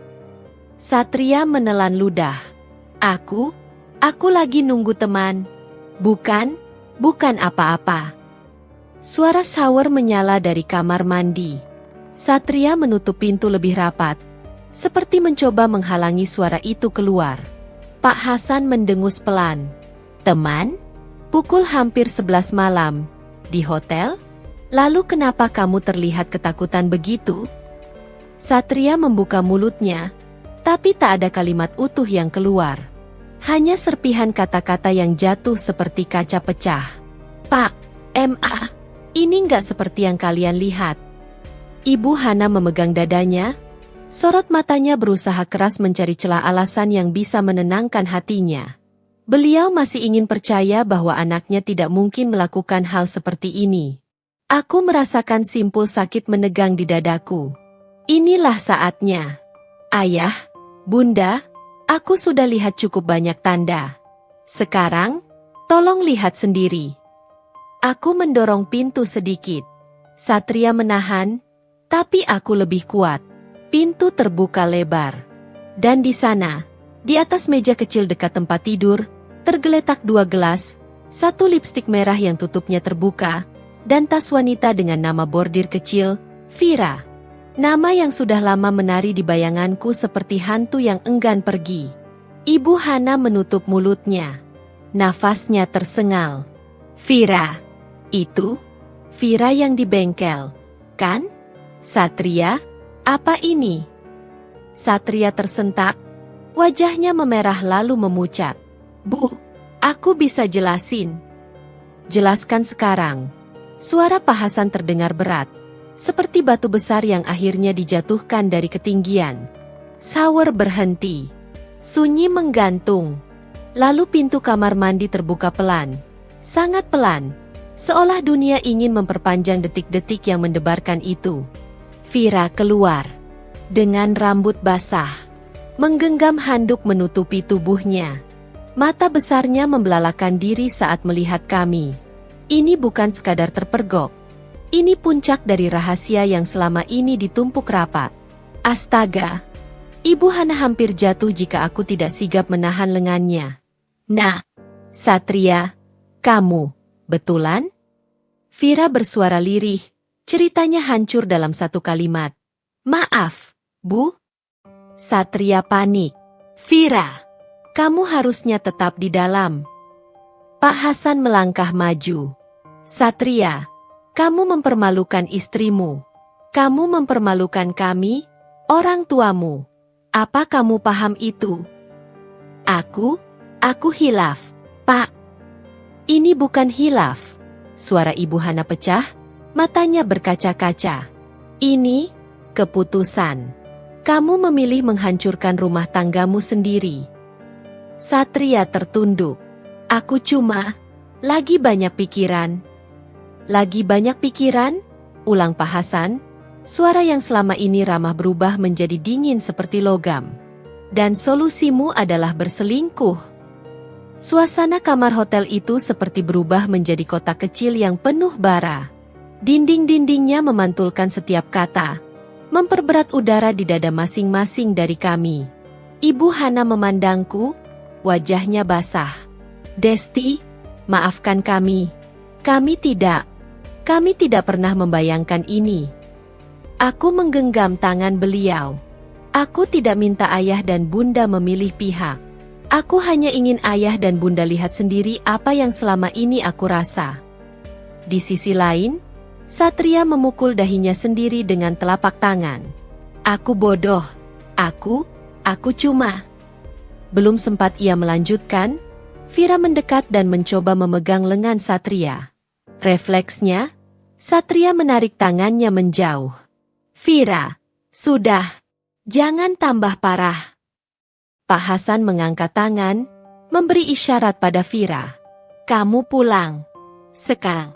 Satria menelan ludah. Aku lagi nunggu teman. Bukan apa-apa. Suara shower menyala dari kamar mandi. Satria menutup pintu lebih rapat, seperti mencoba menghalangi suara itu keluar. Pak Hasan mendengus pelan. Teman? Pukul hampir 11 malam. Di hotel? Lalu kenapa kamu terlihat ketakutan begitu? Satria membuka mulutnya, tapi tak ada kalimat utuh yang keluar. Hanya serpihan kata-kata yang jatuh seperti kaca pecah. Pak, ini nggak seperti yang kalian lihat. Ibu Hana memegang dadanya, sorot matanya berusaha keras mencari celah alasan yang bisa menenangkan hatinya. Beliau masih ingin percaya bahwa anaknya tidak mungkin melakukan hal seperti ini. Aku merasakan simpul sakit menegang di dadaku. Inilah saatnya. Ayah, Bunda, aku sudah lihat cukup banyak tanda. Sekarang, tolong lihat sendiri. Aku mendorong pintu sedikit. Satria menahan, tapi aku lebih kuat. Pintu terbuka lebar. Dan di sana, di atas meja kecil dekat tempat tidur, tergeletak 2 gelas, 1 lipstik merah yang tutupnya terbuka, dan tas wanita dengan nama bordir kecil, Vira. Nama yang sudah lama menari di bayanganku seperti hantu yang enggan pergi. Ibu Hana menutup mulutnya. Nafasnya tersengal. Vira. Itu? Vira yang di bengkel, kan? Satria, apa ini? Satria tersentak. Wajahnya memerah lalu memucat. Bu, aku bisa jelasin. Jelaskan sekarang. Suara Pak Hasan terdengar berat, seperti batu besar yang akhirnya dijatuhkan dari ketinggian. Shower berhenti. Sunyi menggantung. Lalu pintu kamar mandi terbuka pelan. Sangat pelan. Seolah dunia ingin memperpanjang detik-detik yang mendebarkan itu. Vira keluar. Dengan rambut basah. Menggenggam handuk menutupi tubuhnya. Mata besarnya membelalakan diri saat melihat kami. Ini bukan sekadar terpergok. Ini puncak dari rahasia yang selama ini ditumpuk rapat. Astaga! Ibu Hana hampir jatuh jika aku tidak sigap menahan lengannya. Nah, Satria, kamu, betulan? Vira bersuara lirih, ceritanya hancur dalam satu kalimat. Maaf, Bu. Satria panik. Vira, kamu harusnya tetap di dalam. Pak Hasan melangkah maju. Satria, kamu mempermalukan istrimu. Kamu mempermalukan kami, orang tuamu. Apa kamu paham itu? Aku hilaf, Pak. Ini bukan hilaf. Suara Ibu Hana pecah, matanya berkaca-kaca. Ini keputusan. Kamu memilih menghancurkan rumah tanggamu sendiri. Satria tertunduk. Aku cuma lagi banyak pikiran. Lagi banyak pikiran? Ulang Pak Hasan. Suara yang selama ini ramah berubah menjadi dingin seperti logam. Dan solusimu adalah berselingkuh. Suasana kamar hotel itu seperti berubah menjadi kota kecil yang penuh bara. Dinding-dindingnya memantulkan setiap kata, memperberat udara di dada masing-masing dari kami. Ibu Hana memandangku, wajahnya basah. Desti, maafkan kami. Kami tidak pernah membayangkan ini. Aku menggenggam tangan beliau. Aku tidak minta ayah dan bunda memilih pihak. Aku hanya ingin ayah dan bunda lihat sendiri apa yang selama ini aku rasa. Di sisi lain, Satria memukul dahinya sendiri dengan telapak tangan. Aku bodoh. Aku cuma. Belum sempat ia melanjutkan, Vira mendekat dan mencoba memegang lengan Satria. Refleksnya, Satria menarik tangannya menjauh. Vira, sudah. Jangan tambah parah. Pak Hasan mengangkat tangan, memberi isyarat pada Vira. Kamu pulang. Sekarang.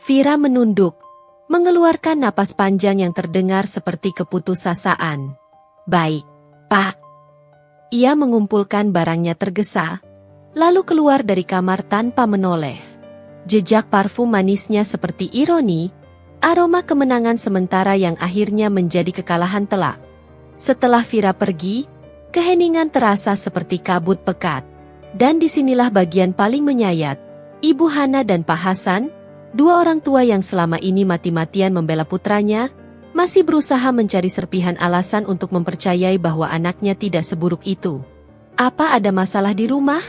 Vira menunduk, mengeluarkan napas panjang yang terdengar seperti keputusasaan. Baik, Pak. Ia mengumpulkan barangnya tergesa, lalu keluar dari kamar tanpa menoleh. Jejak parfum manisnya seperti ironi, aroma kemenangan sementara yang akhirnya menjadi kekalahan telak. Setelah Vira pergi, keheningan terasa seperti kabut pekat. Dan disinilah bagian paling menyayat, Ibu Hana dan Pak Hasan, dua orang tua yang selama ini mati-matian membela putranya, masih berusaha mencari serpihan alasan untuk mempercayai bahwa anaknya tidak seburuk itu. Apa ada masalah di rumah?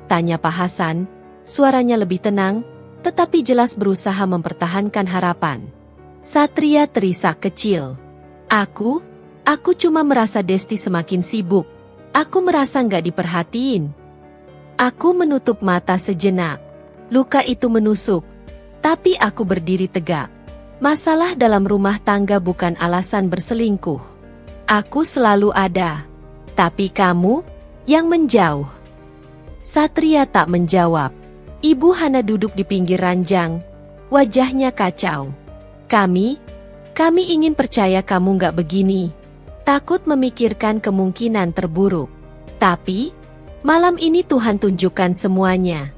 Tanya Pak Hasan, suaranya lebih tenang, tetapi jelas berusaha mempertahankan harapan. Satria terisak kecil. Aku cuma merasa Desti semakin sibuk. Aku merasa nggak diperhatiin. Aku menutup mata sejenak. Luka itu menusuk. Tapi aku berdiri tegak. Masalah dalam rumah tangga bukan alasan berselingkuh. Aku selalu ada. Tapi kamu, yang menjauh. Satria tak menjawab. Ibu Hana duduk di pinggir ranjang. Wajahnya kacau. Kami ingin percaya kamu nggak begini. Takut memikirkan kemungkinan terburuk. Tapi, malam ini Tuhan tunjukkan semuanya.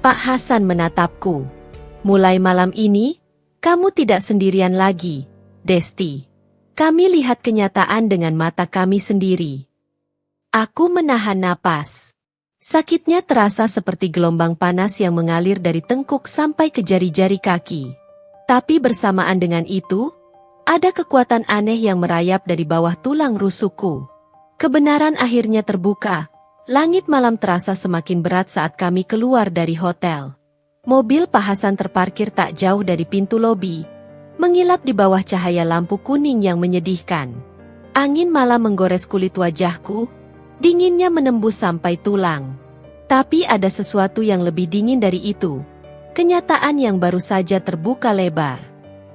Pak Hasan menatapku. Mulai malam ini, kamu tidak sendirian lagi, Desti. Kami lihat kenyataan dengan mata kami sendiri. Aku menahan napas. Sakitnya terasa seperti gelombang panas yang mengalir dari tengkuk sampai ke jari-jari kaki. Tapi bersamaan dengan itu, Ada kekuatan aneh yang merayap dari bawah tulang rusukku. Kebenaran akhirnya terbuka. Langit malam terasa semakin berat saat kami keluar dari hotel. Mobil Pak Hasan terparkir tak jauh dari pintu lobi, mengilap di bawah cahaya lampu kuning yang menyedihkan. Angin malam menggores kulit wajahku, dinginnya menembus sampai tulang. Tapi ada sesuatu yang lebih dingin dari itu. Kenyataan yang baru saja terbuka lebar.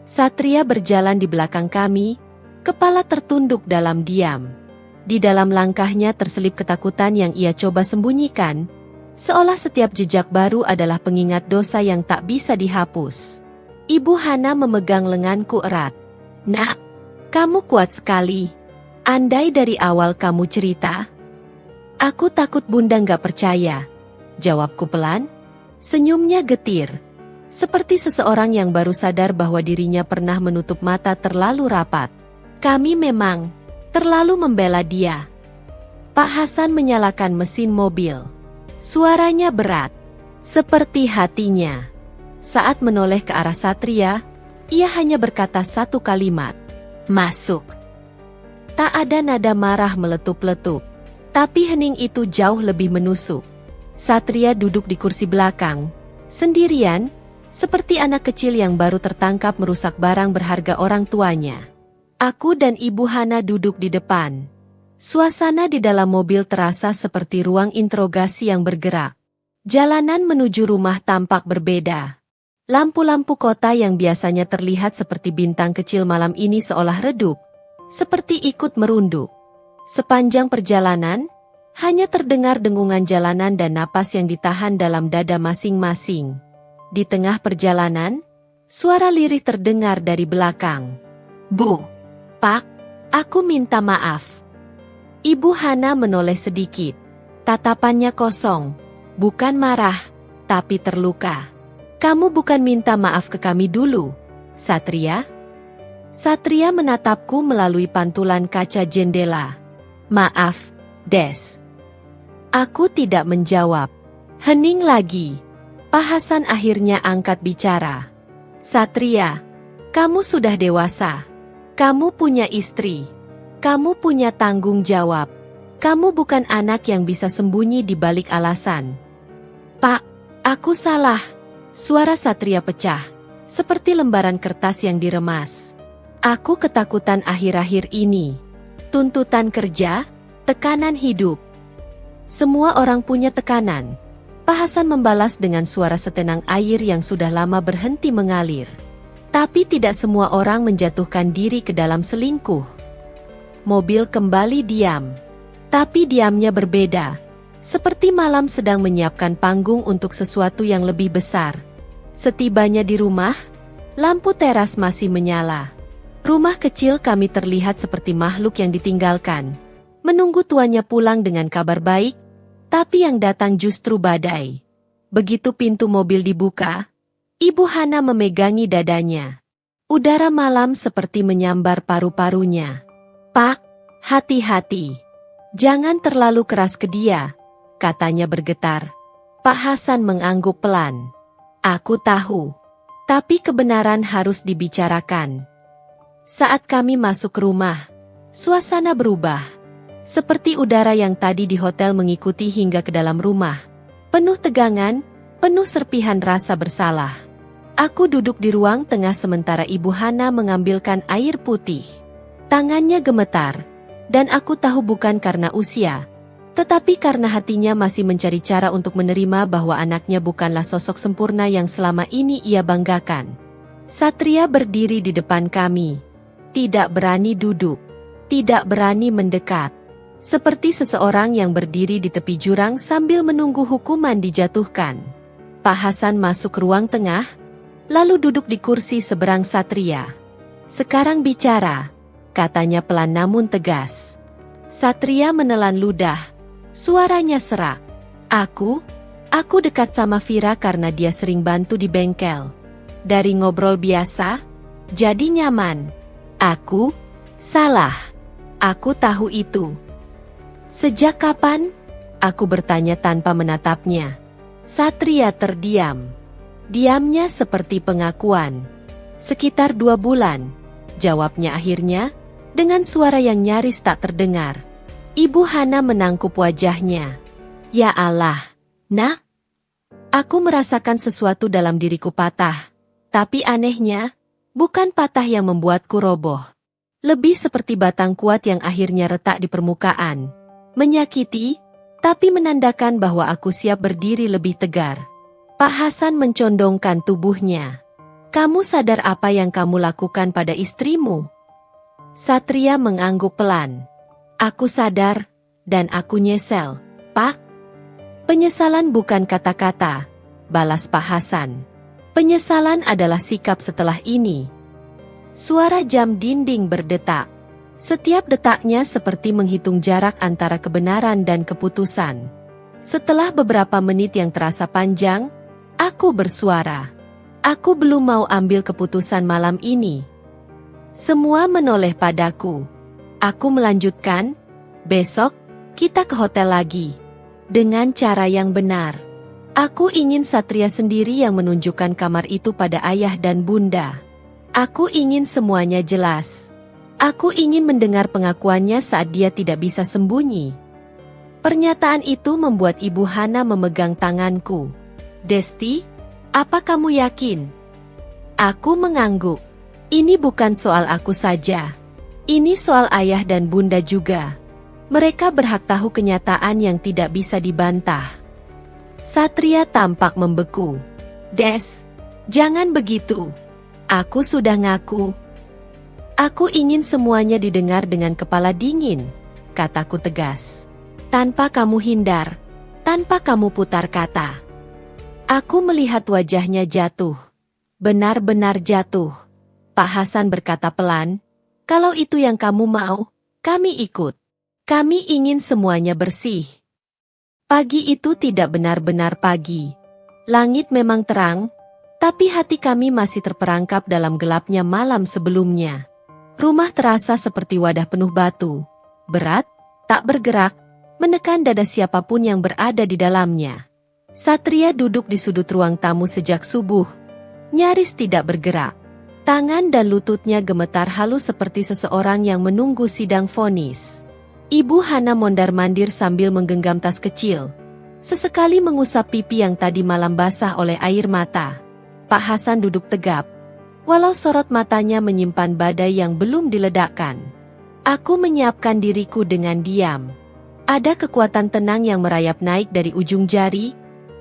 Satria berjalan di belakang kami, kepala tertunduk dalam diam. Di dalam langkahnya terselip ketakutan yang ia coba sembunyikan, seolah setiap jejak baru adalah pengingat dosa yang tak bisa dihapus. Ibu Hana memegang lenganku erat. "Nak, kamu kuat sekali. Andai dari awal kamu cerita." "Aku takut Bunda nggak percaya," jawabku pelan. Senyumnya getir, seperti seseorang yang baru sadar bahwa dirinya pernah menutup mata terlalu rapat. "Kami memang terlalu membela dia." Pak Hasan menyalakan mesin mobil. Suaranya berat, seperti hatinya. Saat menoleh ke arah Satria, ia hanya berkata satu kalimat, "Masuk." Tak ada nada marah meletup-letup, tapi hening itu jauh lebih menusuk. Satria duduk di kursi belakang, sendirian, seperti anak kecil yang baru tertangkap merusak barang berharga orang tuanya. Aku dan Ibu Hana duduk di depan. Suasana di dalam mobil terasa seperti ruang interogasi yang bergerak. Jalanan menuju rumah tampak berbeda. Lampu-lampu kota yang biasanya terlihat seperti bintang kecil malam ini seolah redup, seperti ikut merunduk. Sepanjang perjalanan, hanya terdengar dengungan jalanan dan napas yang ditahan dalam dada masing-masing. Di tengah perjalanan, suara lirih terdengar dari belakang. "Bu, Pak, aku minta maaf." Ibu Hana menoleh sedikit. Tatapannya kosong, bukan marah, tapi terluka. "Kamu bukan minta maaf ke kami dulu, Satria?" Satria menatapku melalui pantulan kaca jendela. "Maaf, Des." Aku tidak menjawab. Hening lagi. Pak Hasan akhirnya angkat bicara. "Satria, kamu sudah dewasa. Kamu punya istri. Kamu punya tanggung jawab. Kamu bukan anak yang bisa sembunyi di balik alasan." "Pak, aku salah." Suara Satria pecah, seperti lembaran kertas yang diremas. "Aku ketakutan akhir-akhir ini. Tuntutan kerja, tekanan hidup. Semua orang punya tekanan." Pak Hasan membalas dengan suara setenang air yang sudah lama berhenti mengalir. "Tapi tidak semua orang menjatuhkan diri ke dalam selingkuh." Mobil kembali diam. Tapi diamnya berbeda. Seperti malam sedang menyiapkan panggung untuk sesuatu yang lebih besar. Setibanya di rumah, lampu teras masih menyala. Rumah kecil kami terlihat seperti makhluk yang ditinggalkan, menunggu tuannya pulang dengan kabar baik, tapi yang datang justru badai. Begitu pintu mobil dibuka, Ibu Hana memegangi dadanya. Udara malam seperti menyambar paru-parunya. "Pak, hati-hati. Jangan terlalu keras ke dia," katanya bergetar. Pak Hasan mengangguk pelan. "Aku tahu. Tapi kebenaran harus dibicarakan." Saat kami masuk rumah, suasana berubah. Seperti udara yang tadi di hotel mengikuti hingga ke dalam rumah. Penuh tegangan, penuh serpihan rasa bersalah. Aku duduk di ruang tengah sementara Ibu Hana mengambilkan air putih. Tangannya gemetar, dan aku tahu bukan karena usia, tetapi karena hatinya masih mencari cara untuk menerima bahwa anaknya bukanlah sosok sempurna yang selama ini ia banggakan. Satria berdiri di depan kami. Tidak berani duduk. Tidak berani mendekat. Seperti seseorang yang berdiri di tepi jurang sambil menunggu hukuman dijatuhkan. Pak Hasan masuk ke ruang tengah, lalu duduk di kursi seberang Satria. "Sekarang bicara," katanya pelan namun tegas. Satria menelan ludah. Suaranya serak. Aku dekat sama Vira karena dia sering bantu di bengkel. Dari ngobrol biasa, jadi nyaman. Aku salah. Aku tahu itu." "Sejak kapan?" aku bertanya tanpa menatapnya. Satria terdiam. Diamnya seperti pengakuan. "Sekitar 2 bulan," jawabnya akhirnya, dengan suara yang nyaris tak terdengar. Ibu Hana menangkup wajahnya. Ya Allah, nak. Aku merasakan sesuatu dalam diriku patah. Tapi anehnya, bukan patah yang membuatku roboh. Lebih seperti batang kuat yang akhirnya retak di permukaan. Menyakiti, tapi menandakan bahwa aku siap berdiri lebih tegar. Pak Hasan mencondongkan tubuhnya. Kamu sadar apa yang kamu lakukan pada istrimu? Satria mengangguk pelan. Aku sadar, dan aku nyesel, Pak. Penyesalan bukan kata-kata, balas Pak Hasan. Penyesalan adalah sikap setelah ini. Suara jam dinding berdetak. Setiap detaknya seperti menghitung jarak antara kebenaran dan keputusan. Setelah beberapa menit yang terasa panjang, aku bersuara. Aku belum mau ambil keputusan malam ini. Semua menoleh padaku. Aku melanjutkan, besok, kita ke hotel lagi. Dengan cara yang benar. Aku ingin Satria sendiri yang menunjukkan kamar itu pada ayah dan bunda. Aku ingin semuanya jelas. Aku ingin mendengar pengakuannya saat dia tidak bisa sembunyi. Pernyataan itu membuat Ibu Hana memegang tanganku. Desti, apa kamu yakin? Aku mengangguk. Ini bukan soal aku saja. Ini soal ayah dan bunda juga. Mereka berhak tahu kenyataan yang tidak bisa dibantah. Satria tampak membeku. Des, jangan begitu. Aku sudah ngaku. Aku ingin semuanya didengar dengan kepala dingin, kataku tegas. Tanpa kamu hindar, tanpa kamu putar kata. Aku melihat wajahnya jatuh. Benar-benar jatuh. Pak Hasan berkata pelan, kalau itu yang kamu mau, kami ikut. Kami ingin semuanya bersih. Pagi itu tidak benar-benar pagi. Langit memang terang, tapi hati kami masih terperangkap dalam gelapnya malam sebelumnya. Rumah terasa seperti wadah penuh batu. Berat, tak bergerak, menekan dada siapapun yang berada di dalamnya. Satria duduk di sudut ruang tamu sejak subuh. Nyaris tidak bergerak. Tangan dan lututnya gemetar halus seperti seseorang yang menunggu sidang vonis. Ibu Hana mondar-mandir sambil menggenggam tas kecil. Sesekali mengusap pipi yang tadi malam basah oleh air mata. Pak Hasan duduk tegap, walau sorot matanya menyimpan badai yang belum diledakkan. Aku menyiapkan diriku dengan diam. Ada kekuatan tenang yang merayap naik dari ujung jari,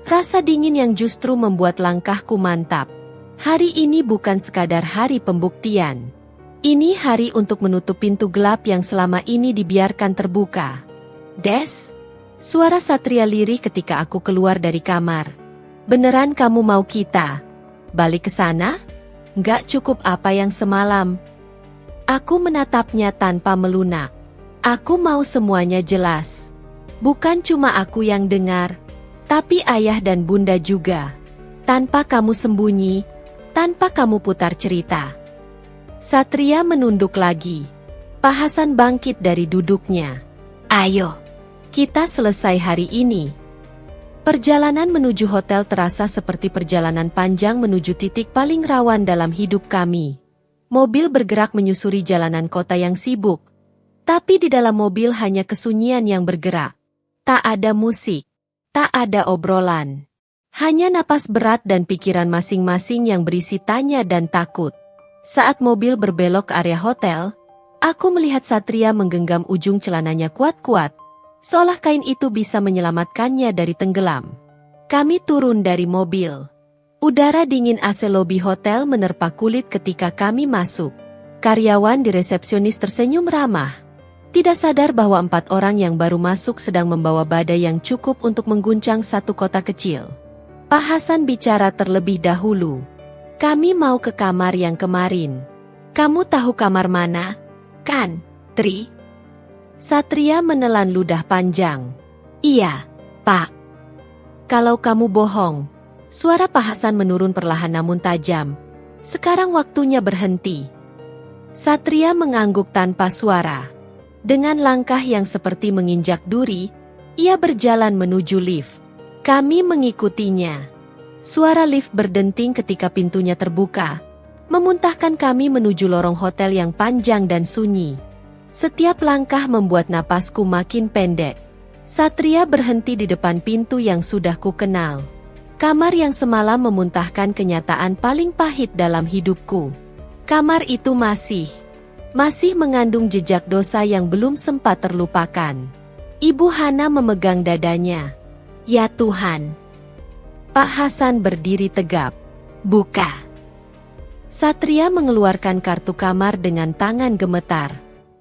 rasa dingin yang justru membuat langkahku mantap. Hari ini bukan sekadar hari pembuktian. Ini hari untuk menutup pintu gelap yang selama ini dibiarkan terbuka. Des, suara Satria lirih ketika aku keluar dari kamar. Beneran kamu mau kita balik ke sana? Nggak cukup apa yang semalam? Aku menatapnya tanpa melunak. Aku mau semuanya jelas. Bukan cuma aku yang dengar, tapi ayah dan bunda juga. Tanpa kamu sembunyi, tanpa kamu putar cerita. Satria menunduk lagi. Pak Hasan bangkit dari duduknya. Ayo, kita selesai hari ini. Perjalanan menuju hotel terasa seperti perjalanan panjang menuju titik paling rawan dalam hidup kami. Mobil bergerak menyusuri jalanan kota yang sibuk. Tapi di dalam mobil hanya kesunyian yang bergerak. Tak ada musik, tak ada obrolan. Hanya napas berat dan pikiran masing-masing yang berisi tanya dan takut. Saat mobil berbelok ke area hotel, aku melihat Satria menggenggam ujung celananya kuat-kuat, seolah kain itu bisa menyelamatkannya dari tenggelam. Kami turun dari mobil. Udara dingin AC lobi hotel menerpa kulit ketika kami masuk. Karyawan di resepsionis tersenyum ramah. Tidak sadar bahwa 4 orang yang baru masuk sedang membawa badai yang cukup untuk mengguncang satu kota kecil. Pak Hasan bicara terlebih dahulu. Kami mau ke kamar yang kemarin. Kamu tahu kamar mana? Kan, Tri? Satria menelan ludah panjang. Iya, Pak. Kalau kamu bohong. Suara Pak Hasan menurun perlahan namun tajam. Sekarang waktunya berhenti. Satria mengangguk tanpa suara. Dengan langkah yang seperti menginjak duri, ia berjalan menuju lift. Kami mengikutinya. Suara lift berdenting ketika pintunya terbuka. memuntahkan kami menuju lorong hotel yang panjang dan sunyi. Setiap langkah membuat napasku makin pendek. Satria berhenti di depan pintu yang sudah kukenal. Kamar yang semalam memuntahkan kenyataan paling pahit dalam hidupku. Kamar itu masih mengandung jejak dosa yang belum sempat terlupakan. Ibu Hana memegang dadanya. Ya Tuhan. Pak Hasan berdiri tegap. Buka. Satria mengeluarkan kartu kamar dengan tangan gemetar.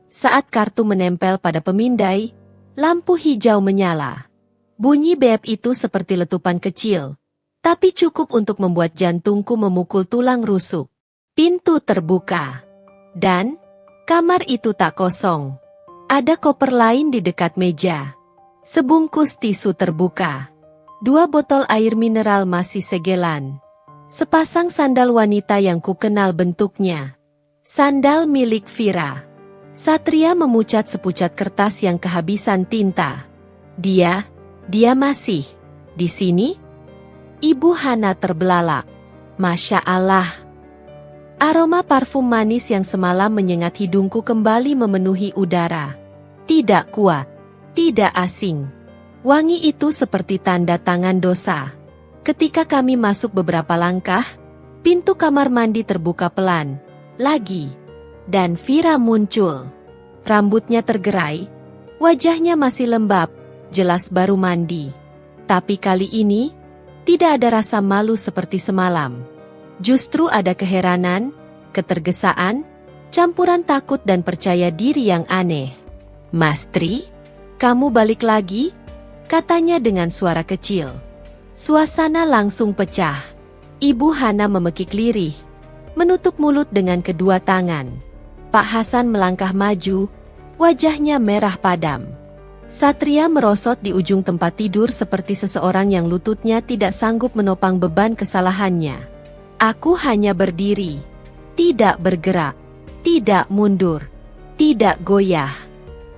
Saat kartu menempel pada pemindai, lampu hijau menyala. Bunyi beep itu seperti letupan kecil, tapi cukup untuk membuat jantungku memukul tulang rusuk. Pintu terbuka. Dan kamar itu tak kosong. Ada koper lain di dekat meja. Sebungkus tisu terbuka. 2 botol air mineral masih segelan. Sepasang sandal wanita yang kukenal bentuknya. Sandal milik Vira. Satria memucat sepucat kertas yang kehabisan tinta. Dia masih di sini? Ibu Hana terbelalak. Masya Allah. Aroma parfum manis yang semalam menyengat hidungku kembali memenuhi udara. Tidak kuat, tidak asing. Wangi itu seperti tanda tangan dosa. Ketika kami masuk beberapa langkah, pintu kamar mandi terbuka pelan. Lagi. Dan Vira muncul. Rambutnya tergerai. Wajahnya masih lembab, jelas baru mandi. Tapi kali ini, tidak ada rasa malu seperti semalam. Justru ada keheranan, ketergesaan, campuran takut dan percaya diri yang aneh. Mastri, kamu balik lagi? Katanya dengan suara kecil. Suasana langsung pecah. Ibu Hana memekik lirih, menutup mulut dengan kedua tangan. Pak Hasan melangkah maju, wajahnya merah padam. Satria merosot di ujung tempat tidur seperti seseorang yang lututnya tidak sanggup menopang beban kesalahannya. Aku hanya berdiri, tidak bergerak, tidak mundur, tidak goyah.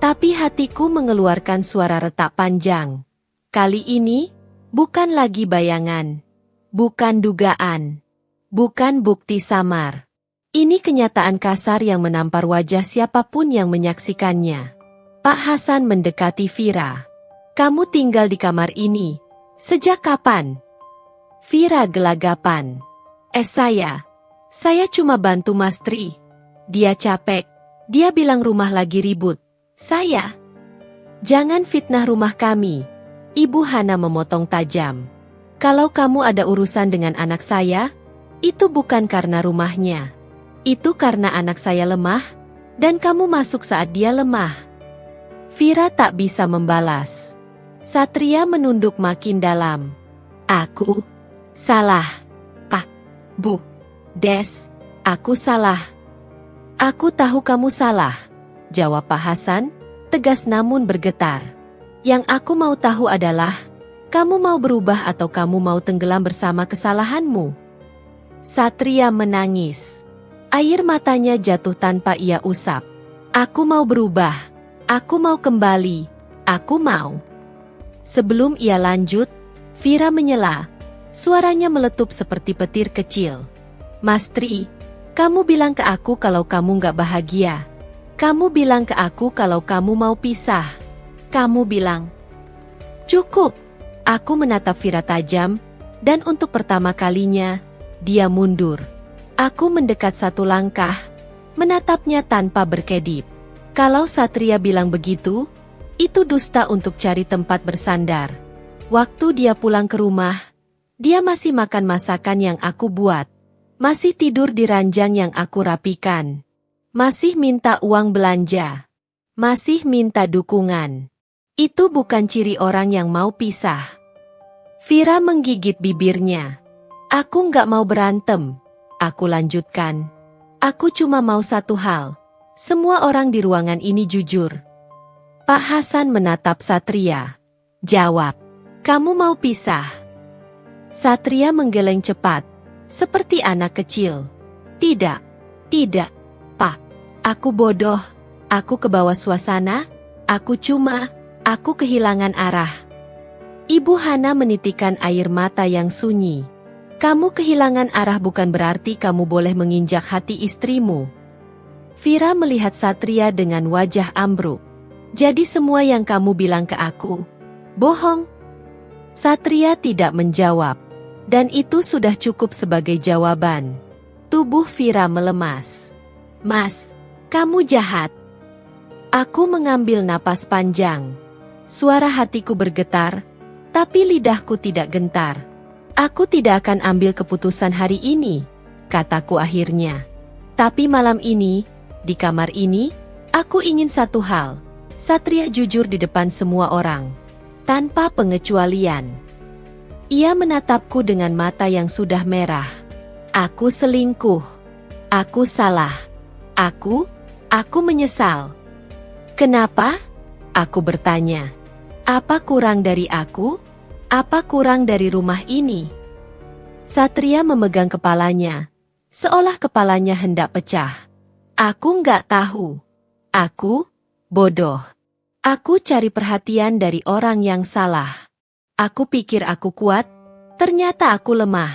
Tapi hatiku mengeluarkan suara retak panjang. Kali ini, bukan lagi bayangan, bukan dugaan, bukan bukti samar. Ini kenyataan kasar yang menampar wajah siapapun yang menyaksikannya. Pak Hasan mendekati Vira. Kamu tinggal di kamar ini. Sejak kapan? Vira gelagapan. Saya cuma bantu Mastri. Dia capek. Dia bilang rumah lagi ribut. Jangan fitnah rumah kami. Ibu Hana memotong tajam. Kalau kamu ada urusan dengan anak saya, itu bukan karena rumahnya. Itu karena anak saya lemah, dan kamu masuk saat dia lemah. Vira tak bisa membalas. Satria menunduk makin dalam. Aku salah. Pak, Bu, Des, aku salah. Aku tahu kamu salah, jawab Pak Hasan, tegas namun bergetar. Yang aku mau tahu adalah, kamu mau berubah atau kamu mau tenggelam bersama kesalahanmu? Satria menangis. Air matanya jatuh tanpa ia usap. Aku mau berubah. Aku mau kembali. Aku mau. Sebelum ia lanjut, Vira menyela. Suaranya meletup seperti petir kecil. Mastri, kamu bilang ke aku kalau kamu gak bahagia. Kamu bilang ke aku kalau kamu mau pisah. Kamu bilang. Cukup. Aku menatap Vira tajam, dan untuk pertama kalinya, dia mundur. Aku mendekat satu langkah, menatapnya tanpa berkedip. Kalau Satria bilang begitu, itu dusta untuk cari tempat bersandar. Waktu dia pulang ke rumah, dia masih makan masakan yang aku buat. Masih tidur di ranjang yang aku rapikan. Masih minta uang belanja. Masih minta dukungan. Itu bukan ciri orang yang mau pisah. Vira menggigit bibirnya. Aku nggak mau berantem. Aku lanjutkan. Aku cuma mau satu hal. Semua orang di ruangan ini jujur. Pak Hasan menatap Satria. Jawab. Kamu mau pisah? Satria menggeleng cepat. Seperti anak kecil. Tidak. Tidak. Pak. Aku bodoh. Aku kebawa suasana. Aku kehilangan arah. Ibu Hana menitikkan air mata yang sunyi. Kamu kehilangan arah bukan berarti kamu boleh menginjak hati istrimu. Vira melihat Satria dengan wajah ambruk. Jadi semua yang kamu bilang ke aku bohong? Satria tidak menjawab. Dan itu sudah cukup sebagai jawaban. Tubuh Vira melemas. Mas, kamu jahat. Aku mengambil napas panjang. Suara hatiku bergetar, tapi lidahku tidak gentar. Aku tidak akan ambil keputusan hari ini, kataku akhirnya. Tapi malam ini, di kamar ini, aku ingin satu hal. Satria jujur di depan semua orang. Tanpa pengecualian. Ia menatapku dengan mata yang sudah merah. Aku selingkuh. Aku salah. Aku menyesal. Kenapa? Aku bertanya. Apa kurang dari aku? Apa kurang dari rumah ini? Satria memegang kepalanya, seolah kepalanya hendak pecah. Aku nggak tahu. Aku bodoh. Aku cari perhatian dari orang yang salah. Aku pikir aku kuat, ternyata aku lemah.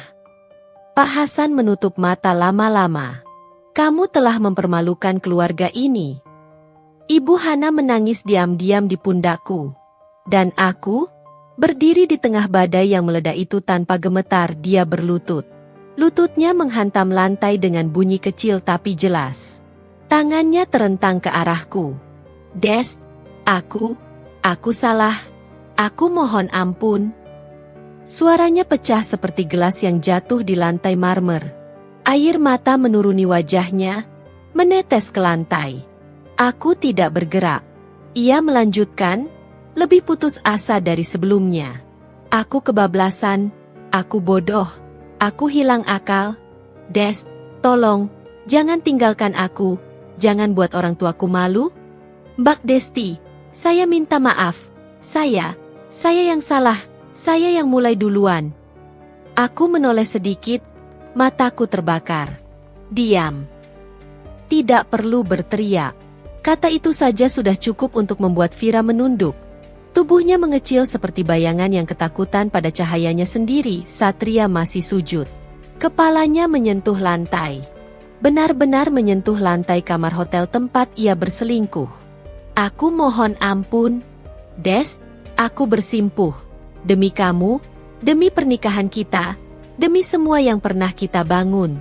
Pak Hasan menutup mata lama-lama. Kamu telah mempermalukan keluarga ini. Ibu Hana menangis diam-diam di pundakku. Dan aku, berdiri di tengah badai yang meledak itu tanpa gemetar, dia berlutut. Lututnya menghantam lantai dengan bunyi kecil tapi jelas. Tangannya terentang ke arahku. Des, aku salah. Aku mohon ampun. Suaranya pecah seperti gelas yang jatuh di lantai marmer. Air mata menuruni wajahnya, menetes ke lantai. Aku tidak bergerak. Ia melanjutkan, lebih putus asa dari sebelumnya. Aku kebablasan, aku bodoh, aku hilang akal. Des, tolong, jangan tinggalkan aku, jangan buat orang tuaku malu. Mbak Desti, saya minta maaf, saya yang salah, saya yang mulai duluan. Aku menoleh sedikit, mataku terbakar. Diam. Tidak perlu berteriak. Kata itu saja sudah cukup untuk membuat Vira menunduk. Tubuhnya mengecil seperti bayangan yang ketakutan pada cahayanya sendiri. Satria masih sujud. Kepalanya menyentuh lantai. Benar-benar menyentuh lantai kamar hotel tempat ia berselingkuh. Aku mohon ampun. Des, aku bersimpuh. Demi kamu, demi pernikahan kita, demi semua yang pernah kita bangun.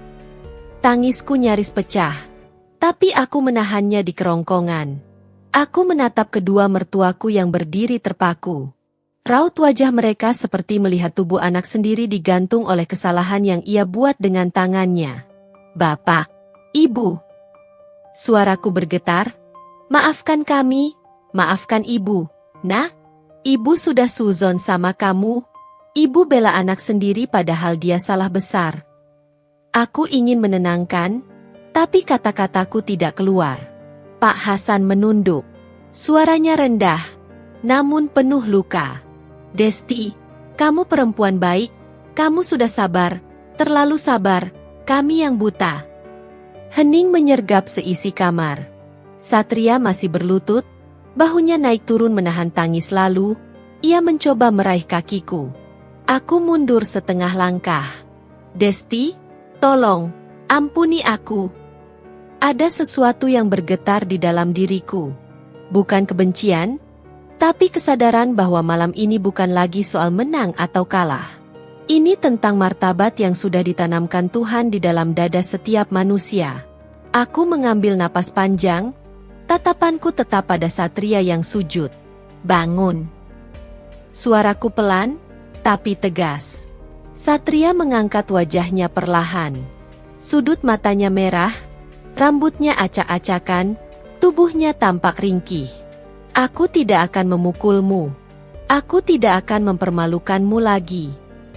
Tangisku nyaris pecah. Tapi aku menahannya di kerongkongan. Aku menatap kedua mertuaku yang berdiri terpaku. Raut wajah mereka seperti melihat tubuh anak sendiri digantung oleh kesalahan yang ia buat dengan tangannya. Bapak, Ibu. Suaraku bergetar. Maafkan kami, maafkan Ibu. Nah, Ibu sudah suzon sama kamu. Ibu bela anak sendiri padahal dia salah besar. Aku ingin menenangkan, tapi kata-kataku tidak keluar. Pak Hasan menunduk. Suaranya rendah, namun penuh luka. Desti, kamu perempuan baik, kamu sudah sabar, terlalu sabar, kami yang buta. Hening menyergap seisi kamar. Satria masih berlutut, bahunya naik turun menahan tangis lalu, ia mencoba meraih kakiku. Aku mundur setengah langkah. Desti, tolong, ampuni aku. Ada sesuatu yang bergetar di dalam diriku. Bukan kebencian, tapi kesadaran bahwa malam ini bukan lagi soal menang atau kalah. Ini tentang martabat yang sudah ditanamkan Tuhan di dalam dada setiap manusia. Aku mengambil napas panjang, tatapanku tetap pada Satria yang sujud. Bangun. Suaraku pelan, tapi tegas. Satria mengangkat wajahnya perlahan. Sudut matanya merah, rambutnya acak-acakan, tubuhnya tampak ringkih. Aku tidak akan memukulmu. Aku tidak akan mempermalukanmu lagi.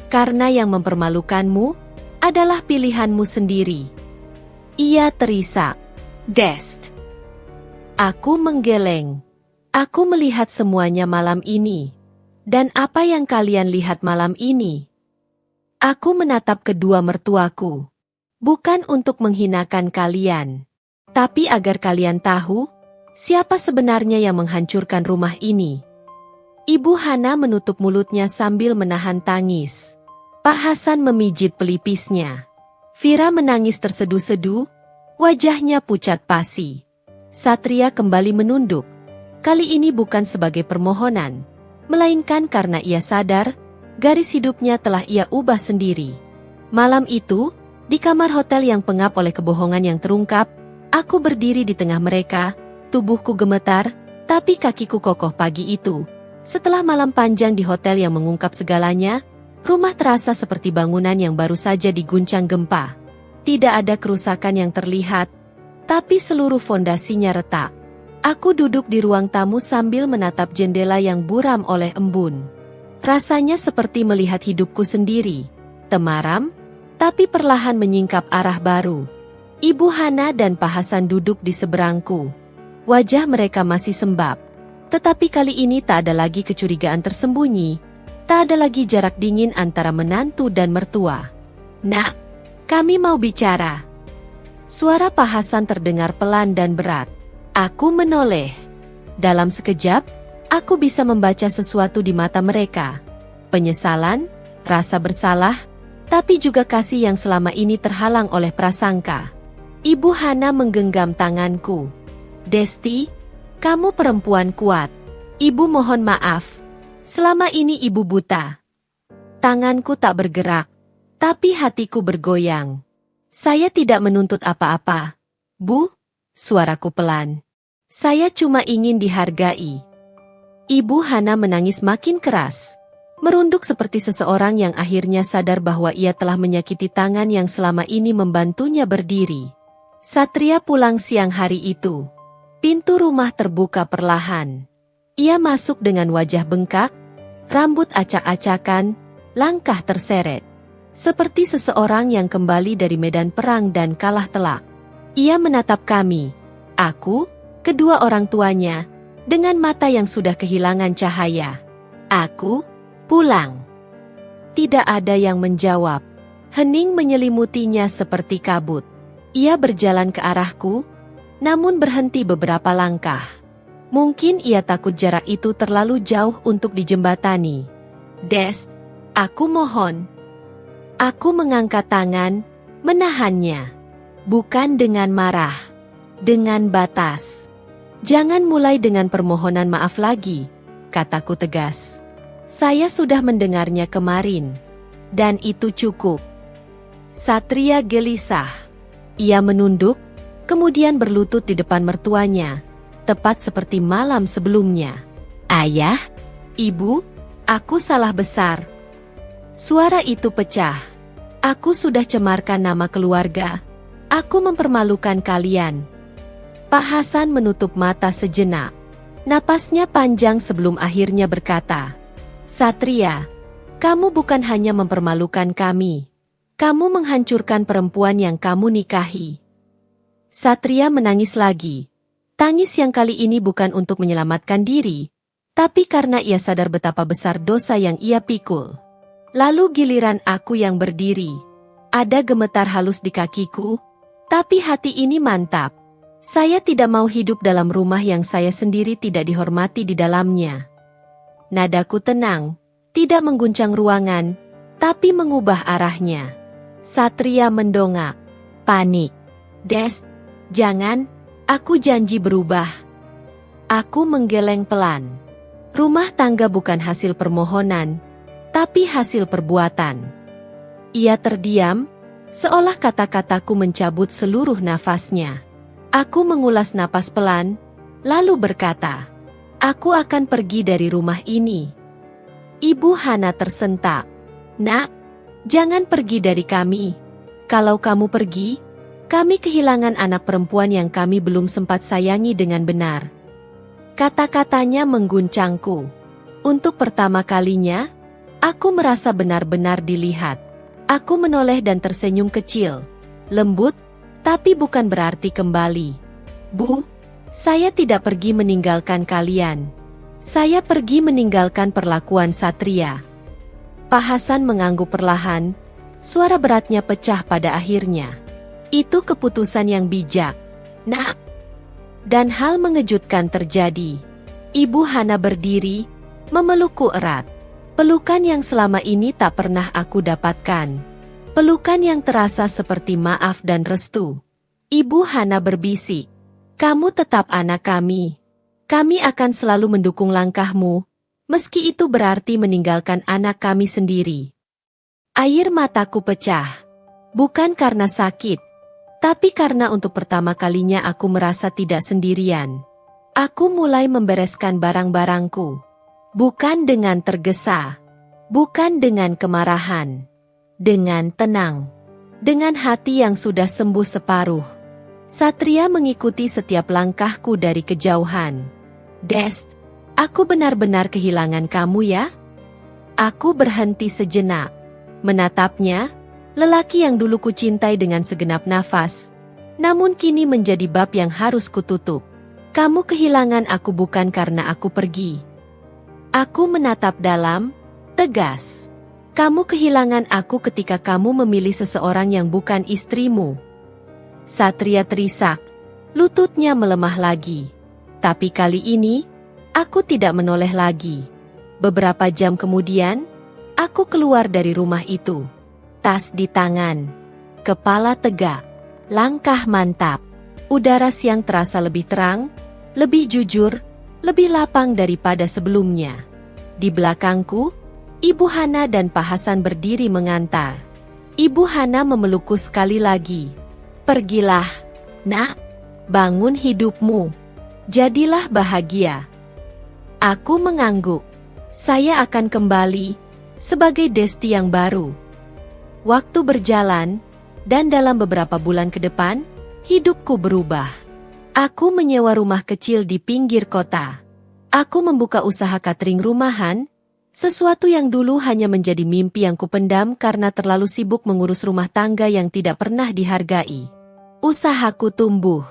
Karena yang mempermalukanmu adalah pilihanmu sendiri. Ia terisak. Dest. Aku menggeleng. Aku melihat semuanya malam ini. Dan apa yang kalian lihat malam ini? Aku menatap kedua mertuaku. Bukan untuk menghinakan kalian. Tapi agar kalian tahu, siapa sebenarnya yang menghancurkan rumah ini. Ibu Hana menutup mulutnya sambil menahan tangis. Pak Hasan memijit pelipisnya. Vira menangis terseduh-seduh, wajahnya pucat pasi. Satria kembali menunduk. Kali ini bukan sebagai permohonan, melainkan karena ia sadar, garis hidupnya telah ia ubah sendiri. Malam itu, di kamar hotel yang pengap oleh kebohongan yang terungkap, aku berdiri di tengah mereka, tubuhku gemetar, tapi kakiku kokoh pagi itu. Setelah malam panjang di hotel yang mengungkap segalanya, rumah terasa seperti bangunan yang baru saja diguncang gempa. Tidak ada kerusakan yang terlihat, tapi seluruh fondasinya retak. Aku duduk di ruang tamu sambil menatap jendela yang buram oleh embun. Rasanya seperti melihat hidupku sendiri, temaram, tapi perlahan menyingkap arah baru. Ibu Hana dan Pak Hasan duduk di seberangku. Wajah mereka masih sembab. Tetapi kali ini tak ada lagi kecurigaan tersembunyi. Tak ada lagi jarak dingin antara menantu dan mertua. "Nak, kami mau bicara." Suara Pak Hasan terdengar pelan dan berat. Aku menoleh. Dalam sekejap, aku bisa membaca sesuatu di mata mereka. Penyesalan, rasa bersalah, tapi juga kasih yang selama ini terhalang oleh prasangka. Ibu Hana menggenggam tanganku. "Desti, kamu perempuan kuat. Ibu mohon maaf. Selama ini ibu buta." Tanganku tak bergerak, tapi hatiku bergoyang. "Saya tidak menuntut apa-apa, Bu," suaraku pelan. "Saya cuma ingin dihargai." Ibu Hana menangis makin keras. Merunduk seperti seseorang yang akhirnya sadar bahwa ia telah menyakiti tangan yang selama ini membantunya berdiri. Satria pulang siang hari itu. Pintu rumah terbuka perlahan. Ia masuk dengan wajah bengkak, rambut acak-acakan, langkah terseret. Seperti seseorang yang kembali dari medan perang dan kalah telak. Ia menatap kami, aku, kedua orang tuanya, dengan mata yang sudah kehilangan cahaya. "Aku pulang." Tidak ada yang menjawab. Hening menyelimutinya seperti kabut. Ia berjalan ke arahku, namun berhenti beberapa langkah. Mungkin ia takut jarak itu terlalu jauh untuk dijembatani. "Des, aku mohon." Aku mengangkat tangan, menahannya. Bukan dengan marah, dengan batas. "Jangan mulai dengan permohonan maaf lagi," kataku tegas. "Saya sudah mendengarnya kemarin. Dan itu cukup." Satria gelisah. Ia menunduk, kemudian berlutut di depan mertuanya, tepat seperti malam sebelumnya. "Ayah, Ibu, aku salah besar." Suara itu pecah. "Aku sudah cemarkan nama keluarga. Aku mempermalukan kalian." Pak Hasan menutup mata sejenak. Napasnya panjang sebelum akhirnya berkata, "Satria, kamu bukan hanya mempermalukan kami. Kamu menghancurkan perempuan yang kamu nikahi." Satria menangis lagi. Tangis yang kali ini bukan untuk menyelamatkan diri, tapi karena ia sadar betapa besar dosa yang ia pikul. Lalu giliran aku yang berdiri. Ada gemetar halus di kakiku, tapi hati ini mantap. Saya tidak mau hidup dalam rumah yang saya sendiri tidak dihormati di dalamnya. Nadaku tenang, tidak mengguncang ruangan, tapi mengubah arahnya. Satria mendongak. Panik. "Des, jangan, aku janji berubah." Aku menggeleng pelan. Rumah tangga bukan hasil permohonan, tapi hasil perbuatan. Ia terdiam, seolah kata-kataku mencabut seluruh nafasnya. Aku mengulas napas pelan, lalu berkata, "Aku akan pergi dari rumah ini." Ibu Hana tersentak. "Nak, jangan pergi dari kami. Kalau kamu pergi, kami kehilangan anak perempuan yang kami belum sempat sayangi dengan benar." Kata-katanya mengguncangku. Untuk pertama kalinya, aku merasa benar-benar dilihat. Aku menoleh dan tersenyum kecil, lembut, tapi bukan berarti kembali. "Bu, saya tidak pergi meninggalkan kalian. Saya pergi meninggalkan perlakuan Satria." Pak Hasan mengangguk perlahan, suara beratnya pecah pada akhirnya. "Itu keputusan yang bijak, Nak." Dan hal mengejutkan terjadi. Ibu Hana berdiri, memelukku erat. Pelukan yang selama ini tak pernah aku dapatkan. Pelukan yang terasa seperti maaf dan restu. Ibu Hana berbisik, "Kamu tetap anak kami. Kami akan selalu mendukung langkahmu, meski itu berarti meninggalkan anak kami sendiri." Air mataku pecah. Bukan karena sakit, tapi karena untuk pertama kalinya aku merasa tidak sendirian. Aku mulai membereskan barang-barangku. Bukan dengan tergesa, bukan dengan kemarahan, dengan tenang, dengan hati yang sudah sembuh separuh. Satria mengikuti setiap langkahku dari kejauhan. "Des, aku benar-benar kehilangan kamu ya?" Aku berhenti sejenak, menatapnya, lelaki yang dulu kucintai dengan segenap nafas, namun kini menjadi bab yang harus kututup. "Kamu kehilangan aku bukan karena aku pergi." Aku menatap dalam, tegas. "Kamu kehilangan aku ketika kamu memilih seseorang yang bukan istrimu." Satria terisak, lututnya melemah lagi. Tapi kali ini, aku tidak menoleh lagi. Beberapa jam kemudian, aku keluar dari rumah itu. Tas di tangan, kepala tegak, langkah mantap. Udara siang terasa lebih terang, lebih jujur, lebih lapang daripada sebelumnya. Di belakangku, Ibu Hana dan Pak Hasan berdiri mengantar. Ibu Hana memelukku sekali lagi. "Pergilah, Nak. Bangun hidupmu. Jadilah bahagia." Aku mengangguk. Saya akan kembali, sebagai Desti yang baru. Waktu berjalan, dan dalam beberapa bulan ke depan, hidupku berubah. Aku menyewa rumah kecil di pinggir kota. Aku membuka usaha catering rumahan, sesuatu yang dulu hanya menjadi mimpi yang kupendam karena terlalu sibuk mengurus rumah tangga yang tidak pernah dihargai. Usahaku tumbuh,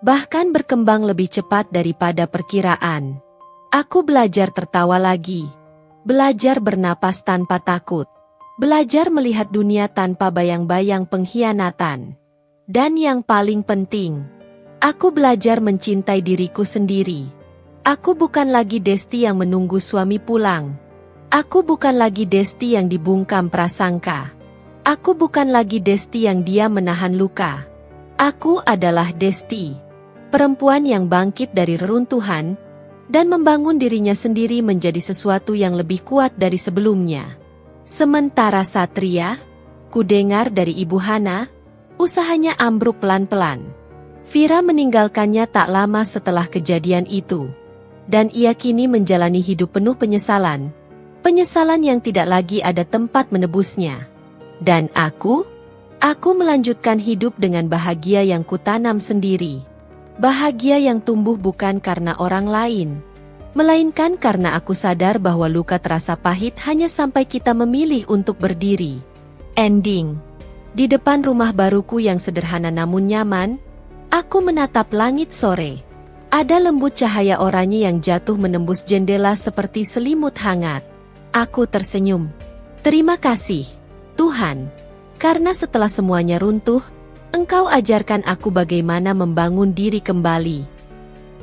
bahkan berkembang lebih cepat daripada perkiraan. Aku belajar tertawa lagi, belajar bernapas tanpa takut, belajar melihat dunia tanpa bayang-bayang pengkhianatan. Dan yang paling penting, aku belajar mencintai diriku sendiri. Aku bukan lagi Desti yang menunggu suami pulang. Aku bukan lagi Desti yang dibungkam prasangka. Aku bukan lagi Desti yang diam menahan luka. Aku adalah Desti, perempuan yang bangkit dari reruntuhan dan membangun dirinya sendiri menjadi sesuatu yang lebih kuat dari sebelumnya. Sementara Satria, kudengar dari Ibu Hana, usahanya ambruk pelan-pelan. Vira meninggalkannya tak lama setelah kejadian itu. Dan ia kini menjalani hidup penuh penyesalan. Penyesalan yang tidak lagi ada tempat menebusnya. Dan aku melanjutkan hidup dengan bahagia yang kutanam sendiri. Bahagia yang tumbuh bukan karena orang lain, melainkan karena aku sadar bahwa luka terasa pahit hanya sampai kita memilih untuk berdiri. Ending. Di depan rumah baruku yang sederhana namun nyaman, aku menatap langit sore. Ada lembut cahaya oranye yang jatuh menembus jendela seperti selimut hangat. Aku tersenyum. Terima kasih, Tuhan. Karena setelah semuanya runtuh, Engkau ajarkan aku bagaimana membangun diri kembali.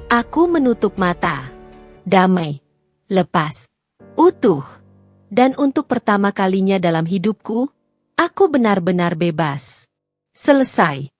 Aku menutup mata. Damai. Lepas. Utuh. Dan untuk pertama kalinya dalam hidupku, aku benar-benar bebas. Selesai.